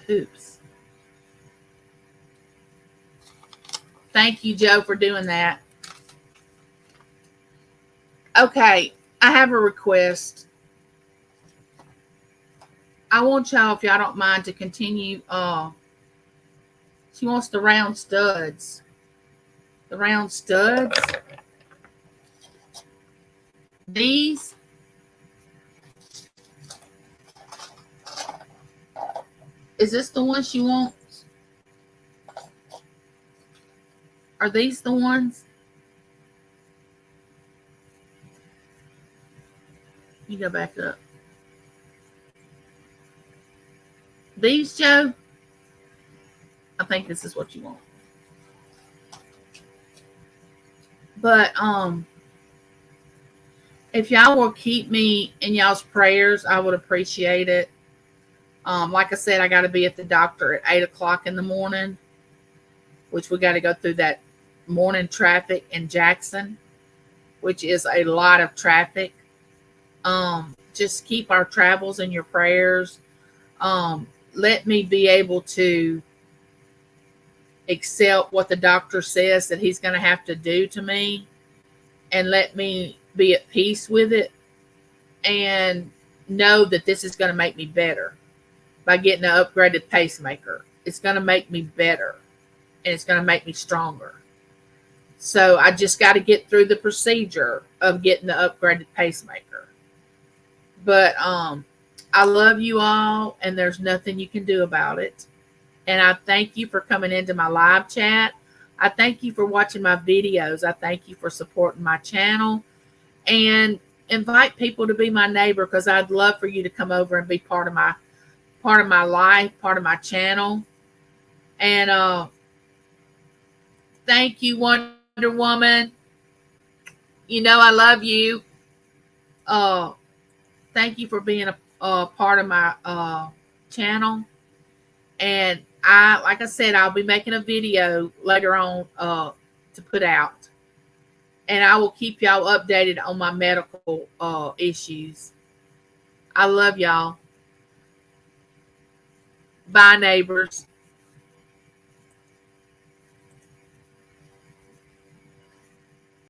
Hoops. Thank you, Joe, for doing that. Okay, I have a request. I want y'all, if y'all don't mind, to continue. She wants the round studs. The round studs. These. Is this the one she wants? Are these the ones? You go back up. These, Joe? I think this is what you want. But if y'all will keep me in y'all's prayers, I would appreciate it. Like I said, I got to be at the doctor at 8 o'clock in the morning, which we got to go through that morning traffic in Jackson, which is a lot of traffic. Just keep our travels in your prayers. Let me be able to accept what the doctor says that he's going to have to do to me, and let me be at peace with it and know that this is going to make me better by getting an upgraded pacemaker. It's going to make me better, and it's going to make me stronger. So I just got to get through the procedure of getting the upgraded pacemaker. But I love you all, and there's nothing you can do about it. And I thank you for coming into my live chat. I thank you for watching my videos. I thank you for supporting my channel. And invite people to be my neighbor, because I'd love for you to come over and be part of my life, part of my channel. And thank you, Wonder Woman. You know I love you. Thank you for being a part of my channel. And like I said, I'll be making a video later on to put out. And I will keep y'all updated on my medical issues. I love y'all. Bye, neighbors.